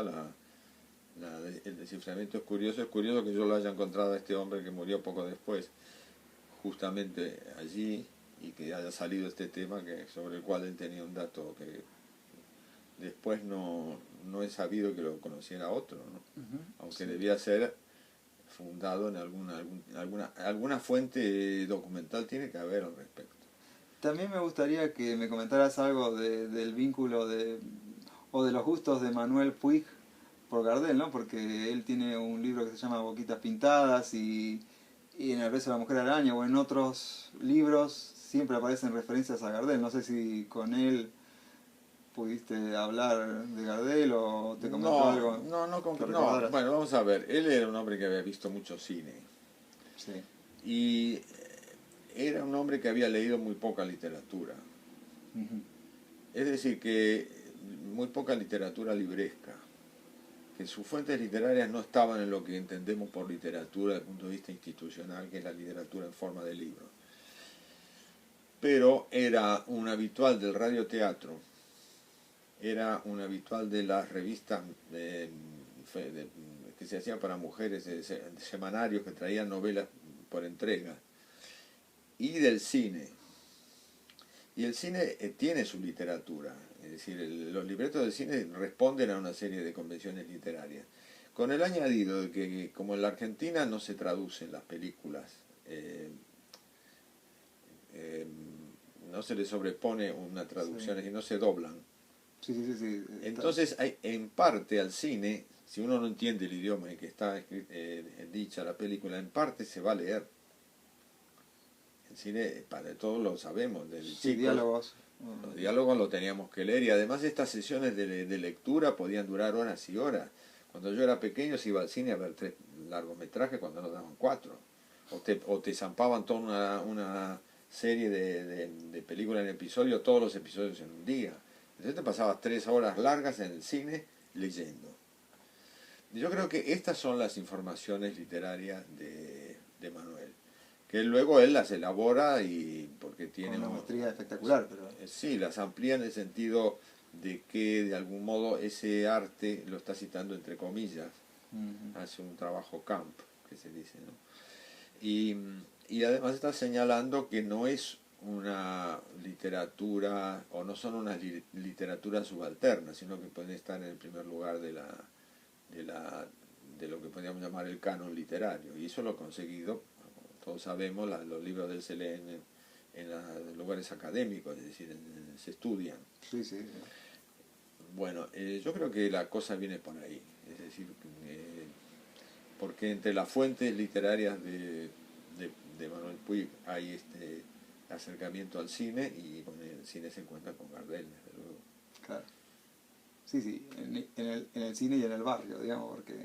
el desciframiento, es curioso que yo lo haya encontrado a este hombre que murió poco después, justamente allí, y que haya salido este tema sobre el cual él tenía un dato que después no he sabido que lo conociera otro, ¿no? Aunque debía ser fundado en alguna fuente documental, tiene que haber al respecto. También me gustaría que me comentaras algo del vínculo o de los gustos de Manuel Puig por Gardel, ¿no? Porque él tiene un libro que se llama Boquitas Pintadas y en El beso de la mujer araña o en otros libros siempre aparecen referencias a Gardel. No sé si con él pudiste hablar de Gardel o te comentó algo. No, bueno, vamos a ver. Él era un hombre que había visto mucho cine. Sí. Y era un hombre que había leído muy poca literatura. Es decir, que muy poca literatura libresca. que sus fuentes literarias no estaban en lo que entendemos por literatura desde el punto de vista institucional, que es la literatura en forma de libro. Pero era un habitual del radioteatro, era un habitual de las revistas que se hacían para mujeres, de semanarios que traían novelas por entrega, y del cine. Y el cine tiene su literatura, es decir, los libretos del cine responden a una serie de convenciones literarias, con el añadido de que como en la Argentina no se traducen las películas, no se le sobrepone una traducción, y no se doblan. Sí. Entonces, en parte al cine, si uno no entiende el idioma en que está dicha la película, en parte se va a leer. El cine, para todos lo sabemos, del sí, diálogos. Los diálogos los teníamos que leer, y además estas sesiones de lectura podían durar horas y horas. Cuando yo era pequeño se iba al cine a ver 3 largometrajes cuando nos daban 4. O te zampaban toda una serie de películas en episodio, todos los episodios en un día. Entonces te pasabas 3 horas largas en el cine leyendo. Yo creo que estas son las informaciones literarias de Manuel, que luego él las elabora y porque tiene una maestría espectacular, pero sí, las amplía en el sentido de que de algún modo ese arte lo está citando entre comillas, hace un trabajo camp, que se dice, ¿no? Y además está señalando que no es una literatura, o no son unas literaturas subalternas, sino que pueden estar en el primer lugar de lo que podríamos llamar el canon literario, y eso lo ha conseguido, todos sabemos, los libros de él se leen en los lugares académicos, es decir, se estudian. Sí. Bueno, yo creo que la cosa viene por ahí, es decir, porque entre las fuentes literarias de Manuel Puig hay este acercamiento al cine, y con el cine se encuentra con Gardel, desde luego. Claro. Sí, en el cine y en el barrio, digamos, porque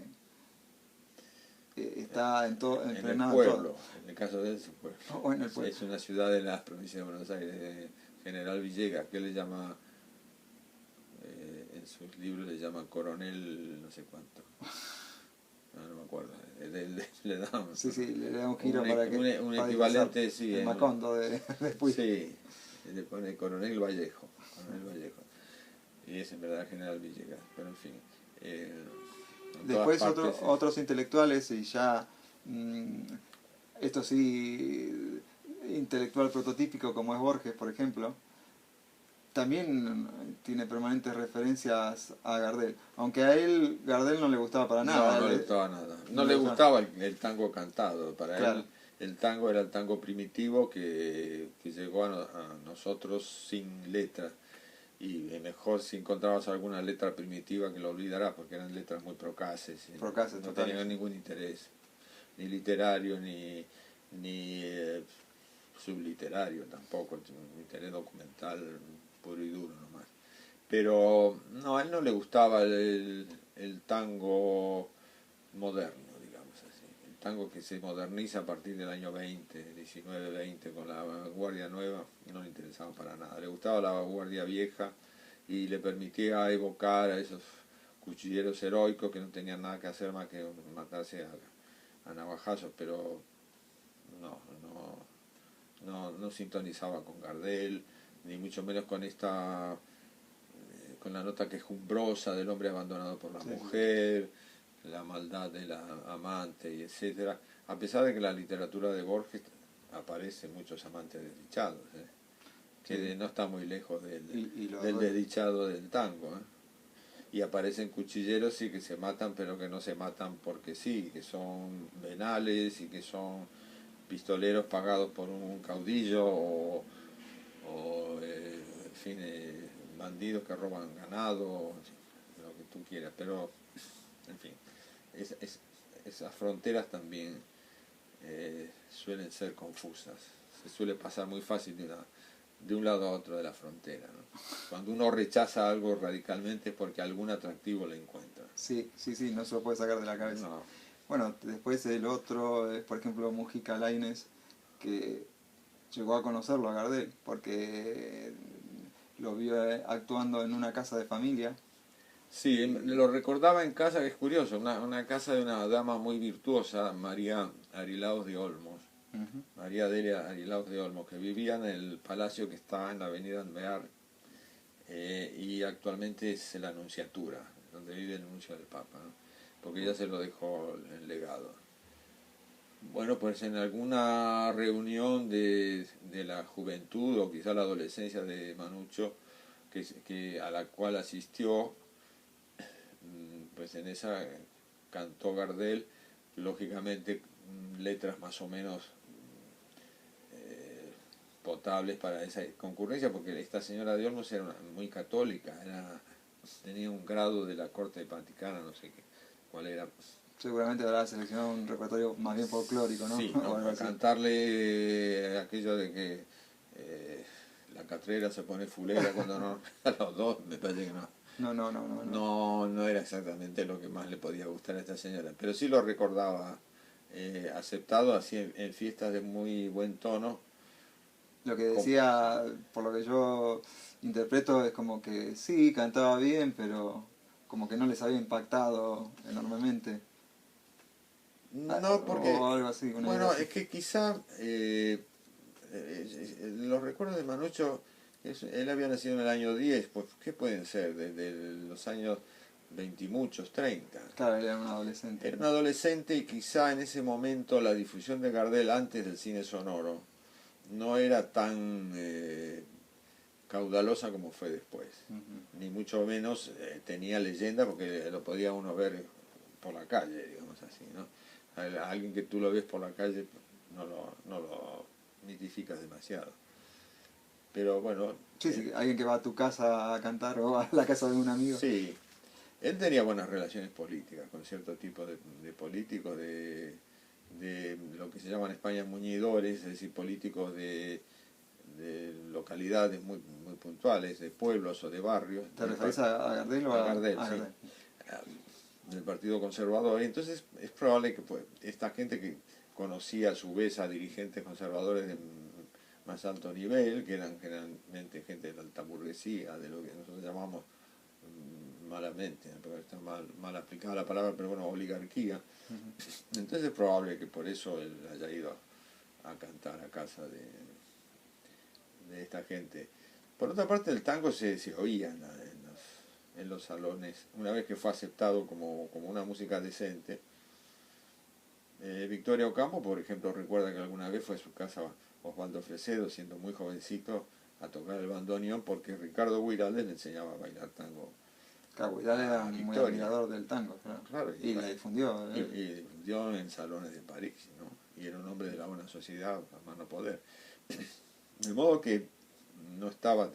está en todo, en el entrenado pueblo, en todo. en el caso de él, su pueblo. O en el pueblo. Es una ciudad de la provincia de Buenos Aires, General Villegas, que le llama, en sus libros le llama coronel no sé cuánto. No me acuerdo. Le damos, Sí, le da un giro para que... un equivalente, sí. El Macondo de Puig. Sí, le pone coronel Vallejo. Y es en verdad General Villegas, pero en fin. Después otros intelectuales, y ya esto sí, intelectual prototípico como es Borges, por ejemplo, también tiene permanentes referencias a Gardel, aunque a él Gardel no le gustaba para nada. No le gustaba nada. No le gustaba el tango cantado. Para él el tango era el tango primitivo que llegó a nosotros sin letra. Y mejor si encontrabas alguna letra primitiva que lo olvidarás, porque eran letras muy procaces. No tenían ningún interés, ni literario, ni subliterario tampoco, un interés documental puro y duro nomás. Pero no, a él no le gustaba el tango moderno, digamos así. El tango que se moderniza a partir del año 20, 19, 20, con la vanguardia nueva, no le interesaba para nada. Le gustaba la vanguardia vieja y le permitía evocar a esos cuchilleros heroicos que no tenían nada que hacer más que matarse a navajazos, pero no sintonizaba con Gardel, ni mucho menos con la nota quejumbrosa del hombre abandonado por la mujer, la maldad de la amante, y etcétera, a pesar de que en la literatura de Borges aparecen muchos amantes desdichados, que no está muy lejos del desdichado del tango, y aparecen cuchilleros sí que se matan, pero que no se matan porque sí, que son venales y que son pistoleros pagados por un caudillo, en fin, bandidos que roban ganado, lo que tú quieras, pero en fin, esas fronteras también suelen ser confusas, se suele pasar muy fácil de un lado a otro de la frontera, ¿no? Cuando uno rechaza algo radicalmente es porque algún atractivo le encuentra. Sí, no se lo puede sacar de la cabeza. No. Bueno, después el otro, por ejemplo, Mujica Lainez, que llegó a conocerlo a Gardel, porque lo vio actuando en una casa de familia. Sí, lo recordaba en casa, que es curioso, una casa de una dama muy virtuosa, María Arilaos de Olmos, Ujú. María Delia Arilaos de Olmos, que vivía en el palacio que está en la avenida Alvear, y actualmente es la Nunciatura, donde vive el nuncio del Papa, ¿no? Porque ella se lo dejó en legado. Bueno, pues en alguna reunión de la juventud o quizá la adolescencia de Manucho, a la cual asistió, pues en esa cantó Gardel, lógicamente letras más o menos potables para esa concurrencia, porque esta señora de Olmos era muy católica, tenía un grado de la corte vaticana, no sé qué, cuál era. Seguramente habrá seleccionado un repertorio más bien folclórico, ¿no? Sí, O ¿no? algo Para así. cantarle aquello de que la catrera se pone fulera cuando no, a los dos, me parece que no. No, no, no, no, no. No era exactamente lo que más le podía gustar a esta señora, pero sí lo recordaba aceptado así en fiestas de muy buen tono. Lo que Como, decía, por lo que yo interpreto, es como que sí, cantaba bien, pero como que no les había impactado enormemente. no, O porque, algo así, una idea bueno, así. es que quizá los recuerdos de Manucho, él había nacido en el año 10, pues ¿qué pueden ser? Desde los años 20 y muchos, 30. Claro, él era un adolescente. Era un adolescente y quizá en ese momento la difusión de Gardel antes del cine sonoro no era tan caudalosa como fue después. Ujú. Ni mucho menos tenía leyenda porque lo podía uno ver por la calle, digamos así, ¿no? A alguien que tú lo ves por la calle no lo mitificas demasiado. Pero bueno, Sí, sí, alguien que va a tu casa a cantar o a la casa de un amigo. sí, él tenía buenas relaciones políticas con cierto tipo de políticos, de lo que se llama en España muñidores, es decir, políticos de localidades muy puntuales, de pueblos o de barrios, ¿Te referís a Gardel o a Gardel, a sí, Gardel? del Partido Conservador. Y entonces es probable que pues, esta gente que conocía a su vez a dirigentes conservadores de más alto nivel, que eran generalmente gente de la alta burguesía, de lo que nosotros llamamos malamente, porque está mal aplicada la palabra, pero bueno, oligarquía. Ujú. Entonces es probable que por eso él haya ido a cantar a casa de esta gente. Por otra parte, el tango se oía en los salones, una vez que fue aceptado como una música decente. Victoria Ocampo, por ejemplo, recuerda que alguna vez fue a su casa Osvaldo Fresedo, siendo muy jovencito, a tocar el bandoneón porque Ricardo Guiraldes le enseñaba a bailar tango Claro, Vidal era a muy Victoria. admirador del tango, claro. Claro, Y la difundió. y difundió en salones de París, ¿no? Y era un hombre de la buena sociedad, a más no poder. De modo que no estaba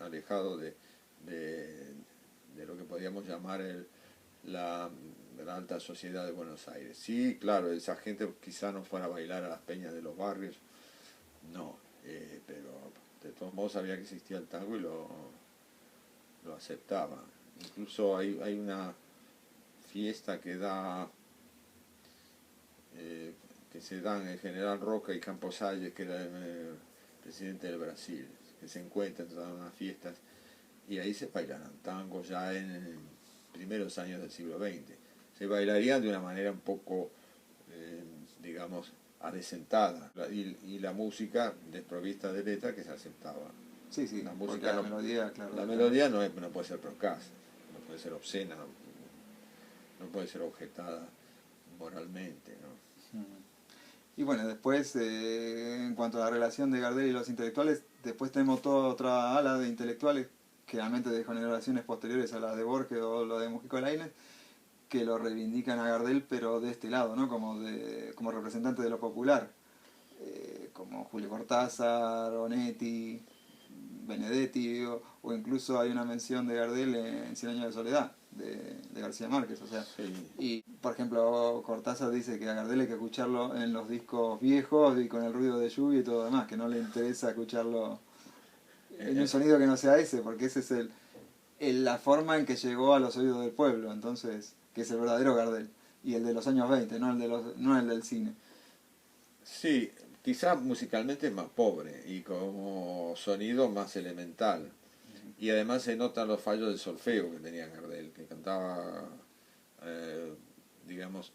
alejado de lo que podríamos llamar la, la alta sociedad de Buenos Aires. Sí, claro, esa gente quizá no fuera a bailar a las peñas de los barrios, no, pero de todos modos sabía que existía el tango y lo aceptaba. Incluso hay una fiesta que se dan el general Roca y Campos Salles, que era el presidente del Brasil, que se encuentran, dan unas fiestas y ahí se bailarán tangos ya en primeros años del siglo XX. Se bailarían de una manera un poco, digamos, adecentada y la música desprovista de letra que se aceptaba. Sí, sí, La porque música la melodía, claro. la melodía no puede ser procaz, no puede ser obscena, no puede ser objetada moralmente, ¿no? Ujú. Y bueno, después, en cuanto a la relación de Gardel y los intelectuales, después tenemos toda otra ala de intelectuales, generalmente de generaciones posteriores a las de Borges o lo de Mujica Lainez, que lo reivindican a Gardel, pero de este lado, ¿no? Como representante de lo popular, como Julio Cortázar, Onetti, Benedetti, o incluso hay una mención de Gardel en Cien años de soledad, de García Márquez, o sea, Sí. y por ejemplo Cortázar dice que a Gardel hay que escucharlo en los discos viejos y con el ruido de lluvia y todo lo demás, que no le interesa escucharlo en un sonido que no sea ese, porque ese es la forma en que llegó a los oídos del pueblo, entonces, que es el verdadero Gardel, y el de los años 20, no el del cine. Sí, quizá musicalmente es más pobre y como sonido más elemental. Y además se notan los fallos de solfeo que tenía Gardel, que cantaba, digamos,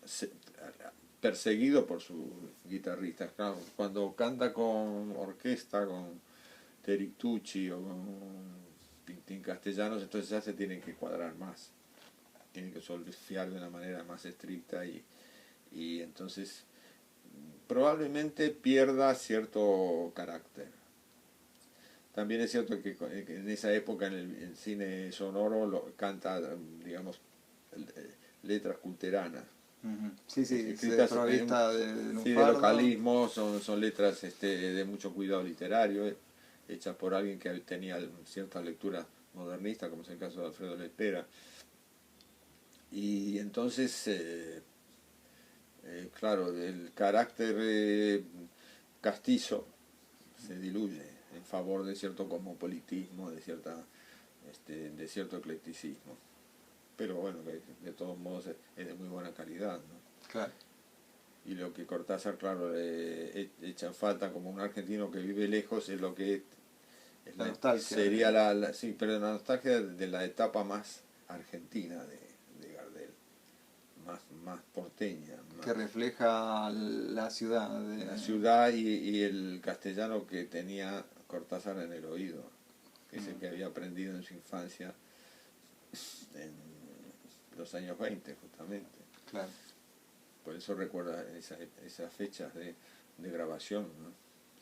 perseguido por sus guitarristas. Claro, cuando canta con orquesta, con Teritucci o con Tintín Castellanos, entonces ya se tienen que cuadrar más, tienen que solfear de una manera más estricta y entonces probablemente pierda cierto carácter. También es cierto que en esa época en el cine sonoro canta, digamos, letras culteranas. Sí, sí, Escritas provista de sí, de lunfardo. localismo, son letras de mucho cuidado literario, hechas por alguien que tenía cierta lectura modernista, como es el caso de Alfredo Lepera. Y entonces, claro, el carácter castizo se diluye en favor de cierto cosmopolitismo, de cierto eclecticismo. Pero bueno, de todos modos es de muy buena calidad, ¿no? Claro. Y lo que Cortázar, claro, echa en falta como un argentino que vive lejos es lo que es La nostalgia. sería sí, pero la nostalgia de la etapa más argentina de Gardel, más porteña. Que refleja la ciudad. La ciudad y el castellano que tenía Cortázar en el oído, que es el que había aprendido en su infancia en los años 20 justamente. Claro. Por eso recuerda esas fechas de grabación, ¿no?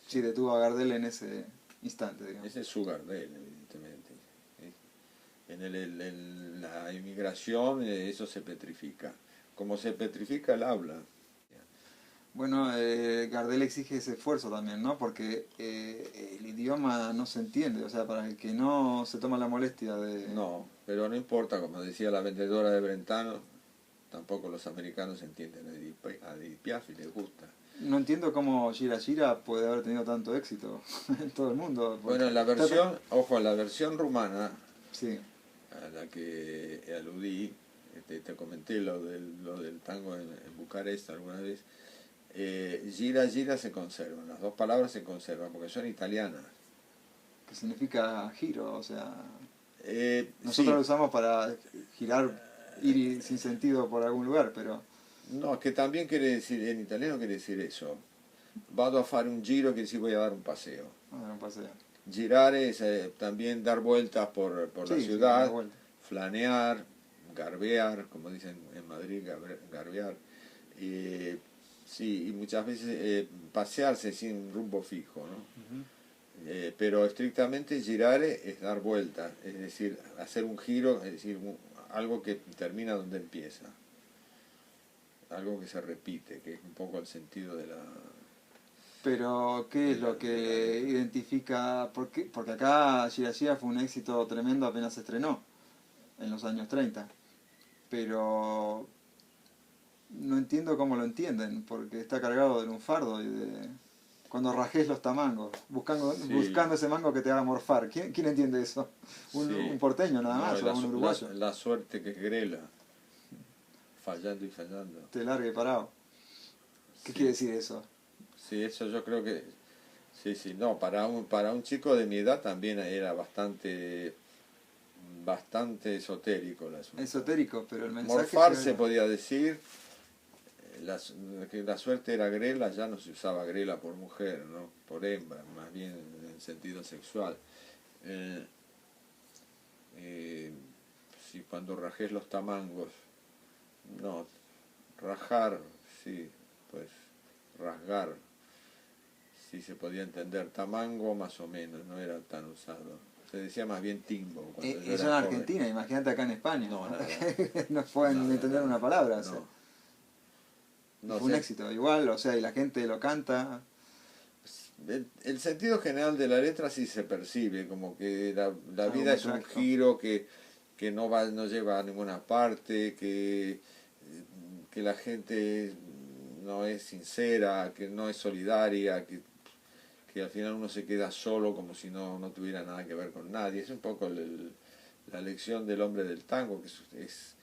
Sí, detuvo a Gardel en ese instante, digamos. Ese es su Gardel, evidentemente. En la inmigración eso se petrifica, como se petrifica el habla. Bueno, Gardel exige ese esfuerzo también, ¿no? Porque el idioma no se entiende, o sea, para el que no se toma la molestia de... No, pero no importa, como decía la vendedora de Brentano, tampoco los americanos entienden a Edith Piaf y les gusta. No entiendo cómo Gira Gira puede haber tenido tanto éxito en todo el mundo. Bueno, en la versión, ojo, en la versión rumana, sí, a la que aludí, te comenté lo del tango en Bucarest alguna vez, gira, gira se conservan, las dos palabras se conservan porque son italianas. que significa giro, o sea... nosotros Sí. lo usamos para girar, sin sentido por algún lugar, pero... No, es que también quiere decir, en italiano quiere decir eso. Vado a fare un giro, quiere decir voy a dar un paseo. un paseo. Girare es también dar vueltas por Sí, la ciudad, sí, flanear, garbear, como dicen en Madrid, garbear. Sí, y muchas veces pasearse sin rumbo fijo, ¿no? Pero estrictamente girare es dar vueltas, es decir, hacer un giro, es decir, algo que termina donde empieza. Algo que se repite, que es un poco el sentido de la... Pero, ¿qué es lo que identifica? Porque acá Gira Gira fue un éxito tremendo apenas se estrenó, en los años 30. Pero no entiendo cómo lo entienden, porque está cargado de lunfardo y de... Cuando rajés los tamangos, buscando ese mango que te haga morfar. ¿Quién entiende eso? Un porteño nada más, o un uruguayo. La suerte que es Grela, fallando y fallando. Te largue parado. ¿Qué quiere decir eso? Sí, eso yo creo que... Sí, no, para un chico de mi edad también era bastante esotérico el asunto. Esotérico, pero el mensaje... Morfar se podía decir, que la suerte era Grela, ya no se usaba Grela por mujer, ¿no? Por hembra, más bien en el sentido sexual. Sí, cuando rajés los tamangos, no, rajar, sí, pues rasgar, sí se podía entender, tamango más o menos, no era tan usado. Se decía más bien timbo. Eso en Argentina, imagínate acá en España. No, nada. No pueden entender una palabra. O sea. No fue un éxito, igual, o sea, y la gente lo canta. El sentido general de la letra sí se percibe, como que la vida es un giro que no lleva a ninguna parte, que la gente no es sincera, que no es solidaria, que al final uno se queda solo como si no tuviera nada que ver con nadie. Es un poco la lección del hombre del tango, que es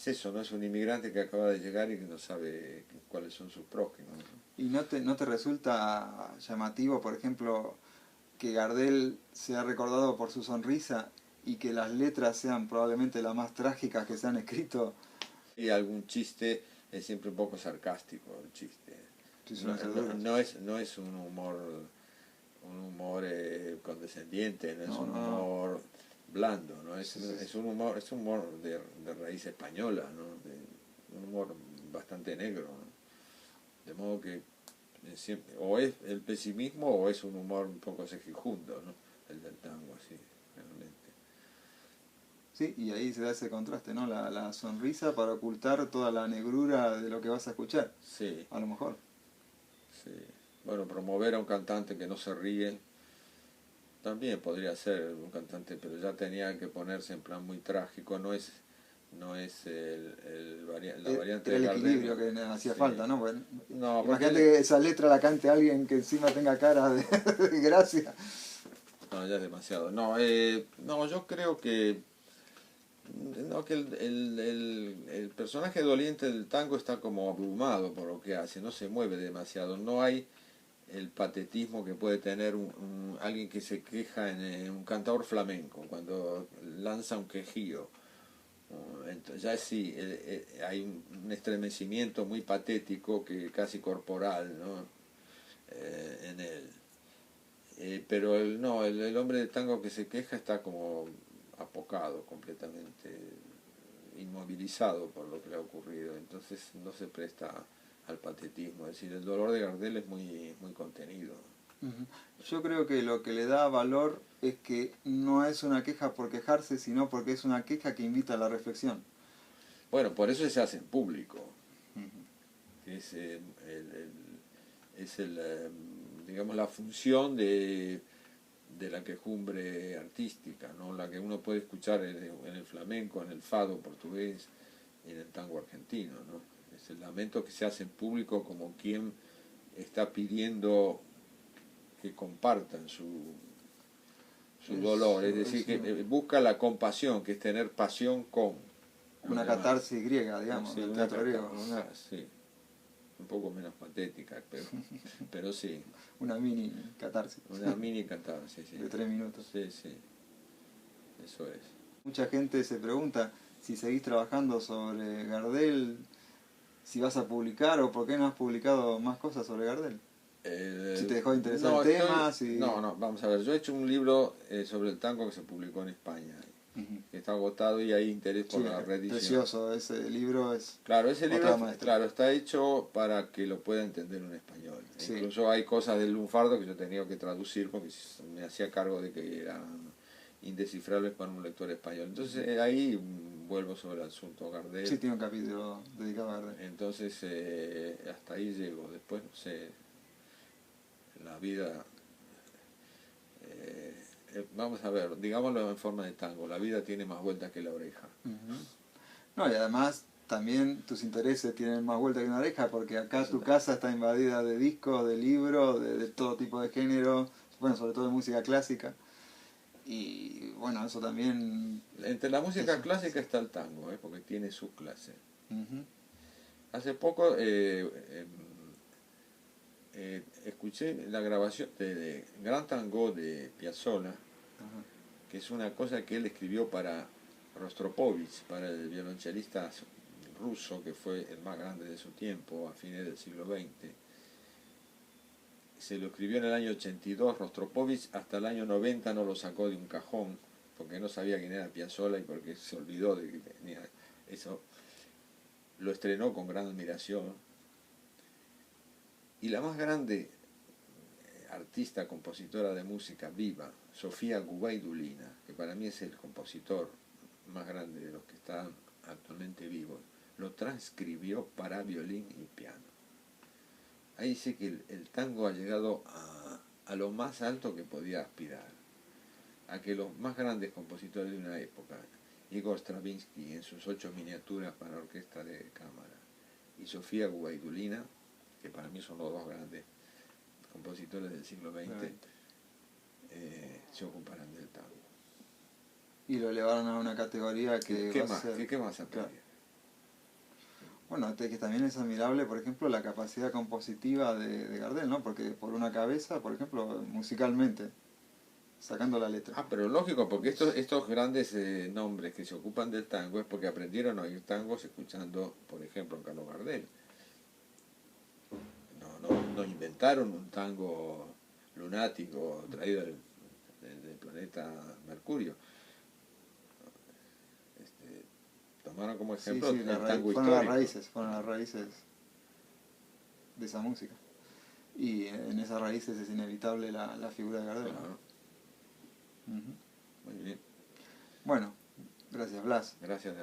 eso, ¿no? Es un inmigrante que acaba de llegar y que no sabe cuáles son sus prójimos, ¿no? ¿Y no te resulta llamativo, por ejemplo, que Gardel sea recordado por su sonrisa y que las letras sean probablemente las más trágicas que se han escrito. Y algún chiste es siempre un poco sarcástico, el chiste. Sí, No es un humor condescendiente, no es un humor blando, ¿no? Es un humor de raíz española, ¿no? Un humor bastante negro, ¿no? De modo que siempre, o es el pesimismo o es un humor un poco segijundo, ¿no? El del tango, así, realmente. Sí, y ahí se da ese contraste, ¿no? La sonrisa para ocultar toda la negrura de lo que vas a escuchar. Sí. A lo mejor. Sí. Bueno, promover a un cantante que no se ríe, también podría ser un cantante, pero ya tenía que ponerse en plan muy trágico, no es la variante Era de el Gardel. equilibrio que hacía Sí. falta, ¿no? Bueno, No, imagínate que esa letra la cante alguien que encima tenga cara de, de gracia. No, ya es demasiado. No, no, yo creo que no, que el personaje doliente del tango está como abrumado por lo que hace, no se mueve demasiado, no hay el patetismo que puede tener alguien que se queja en un cantador flamenco, cuando lanza un quejío. Entonces, ya sí, hay un estremecimiento muy patético, que casi corporal, ¿no? En él. Pero no, el hombre de tango que se queja está como apocado, completamente inmovilizado por lo que le ha ocurrido, entonces no se presta al patetismo, es decir, el dolor de Gardel es muy contenido. Yo creo que lo que le da valor es que no es una queja por quejarse, sino porque es una queja que invita a la reflexión. Bueno, por eso se hace en público, Uh-huh. es, digamos, la función de la quejumbre artística, ¿no? La que uno puede escuchar en el flamenco, en el fado portugués y en el tango argentino, ¿no? Es el lamento que se hace en público, como quien está pidiendo que compartan su dolor, es decir, que busca la compasión, que es tener pasión con una catarsis griega, digamos, sí, del teatro griego. Sí, un poco menos patética, pero sí. Una mini catarsis. Una mini catarsis, sí. De 3 minutos. Sí, sí, eso es. Mucha gente se pregunta si seguís trabajando sobre Gardel, si vas a publicar o por qué no has publicado más cosas sobre Gardel. Si te dejó de interesar el tema, No, vamos a ver, yo he hecho un libro sobre el tango que se publicó en España, que está agotado y hay interés por la reedición. Precioso, ese libro es... Claro, ese libro está hecho para que lo pueda entender un español. Sí. Incluso hay cosas del lunfardo que yo he tenido que traducir porque me hacía cargo de que eran indescifrables para un lector español. Entonces ahí vuelvo sobre el asunto Gardel. Sí, tiene un capítulo dedicado a Gardel. Entonces hasta ahí llego. Después, no sé, la vida... vamos a ver, digámoslo en forma de tango, la vida tiene más vueltas que la oreja. No, y además también tus intereses tienen más vueltas que una oreja, porque acá tu casa está invadida de discos, de libros, de todo tipo de género, bueno, sobre todo de música clásica. Y bueno, eso también... Entre la música clásica está el tango, porque tiene sus clases. Hace poco escuché la grabación de Gran Tango de Piazzolla, que es una cosa que él escribió para Rostropovich, para el violonchelista ruso que fue el más grande de su tiempo, a fines del siglo XX. Se lo escribió en el año 82, Rostropovich hasta el año 90 no lo sacó de un cajón, porque no sabía quién era Piazzolla y porque se olvidó de que tenía eso. Lo estrenó con gran admiración. Y la más grande artista, compositora de música viva, Sofía Gubaidulina, que para mí es el compositor más grande de los que están actualmente vivos, lo transcribió para violín y piano. Ahí dice que el tango ha llegado a lo más alto que podía aspirar, a que los más grandes compositores de una época, Igor Stravinsky en sus 8 miniaturas para orquesta de cámara, y Sofía Gubaidulina, que para mí son los dos grandes compositores del siglo XX, se ocuparán del tango. Y lo elevaron a una categoría que ¿Qué va más? a ser... ¿Qué más a pedir? Claro. Bueno, que también es admirable, por ejemplo, la capacidad compositiva de Gardel, ¿no? Porque por una cabeza, por ejemplo, musicalmente. sacando la letra. Ah, pero lógico, porque estos grandes nombres que se ocupan del tango es porque aprendieron a oír tangos escuchando, por ejemplo, a Carlos Gardel. No inventaron un tango lunático traído del planeta Mercurio. Tomaron como Sí, ejemplo sí, el tango fueron las histórico. raíces de esa música. Y en esas raíces es inevitable la figura de Gardel. Claro. Ujú. Muy bien. Bueno, gracias Blas. Gracias.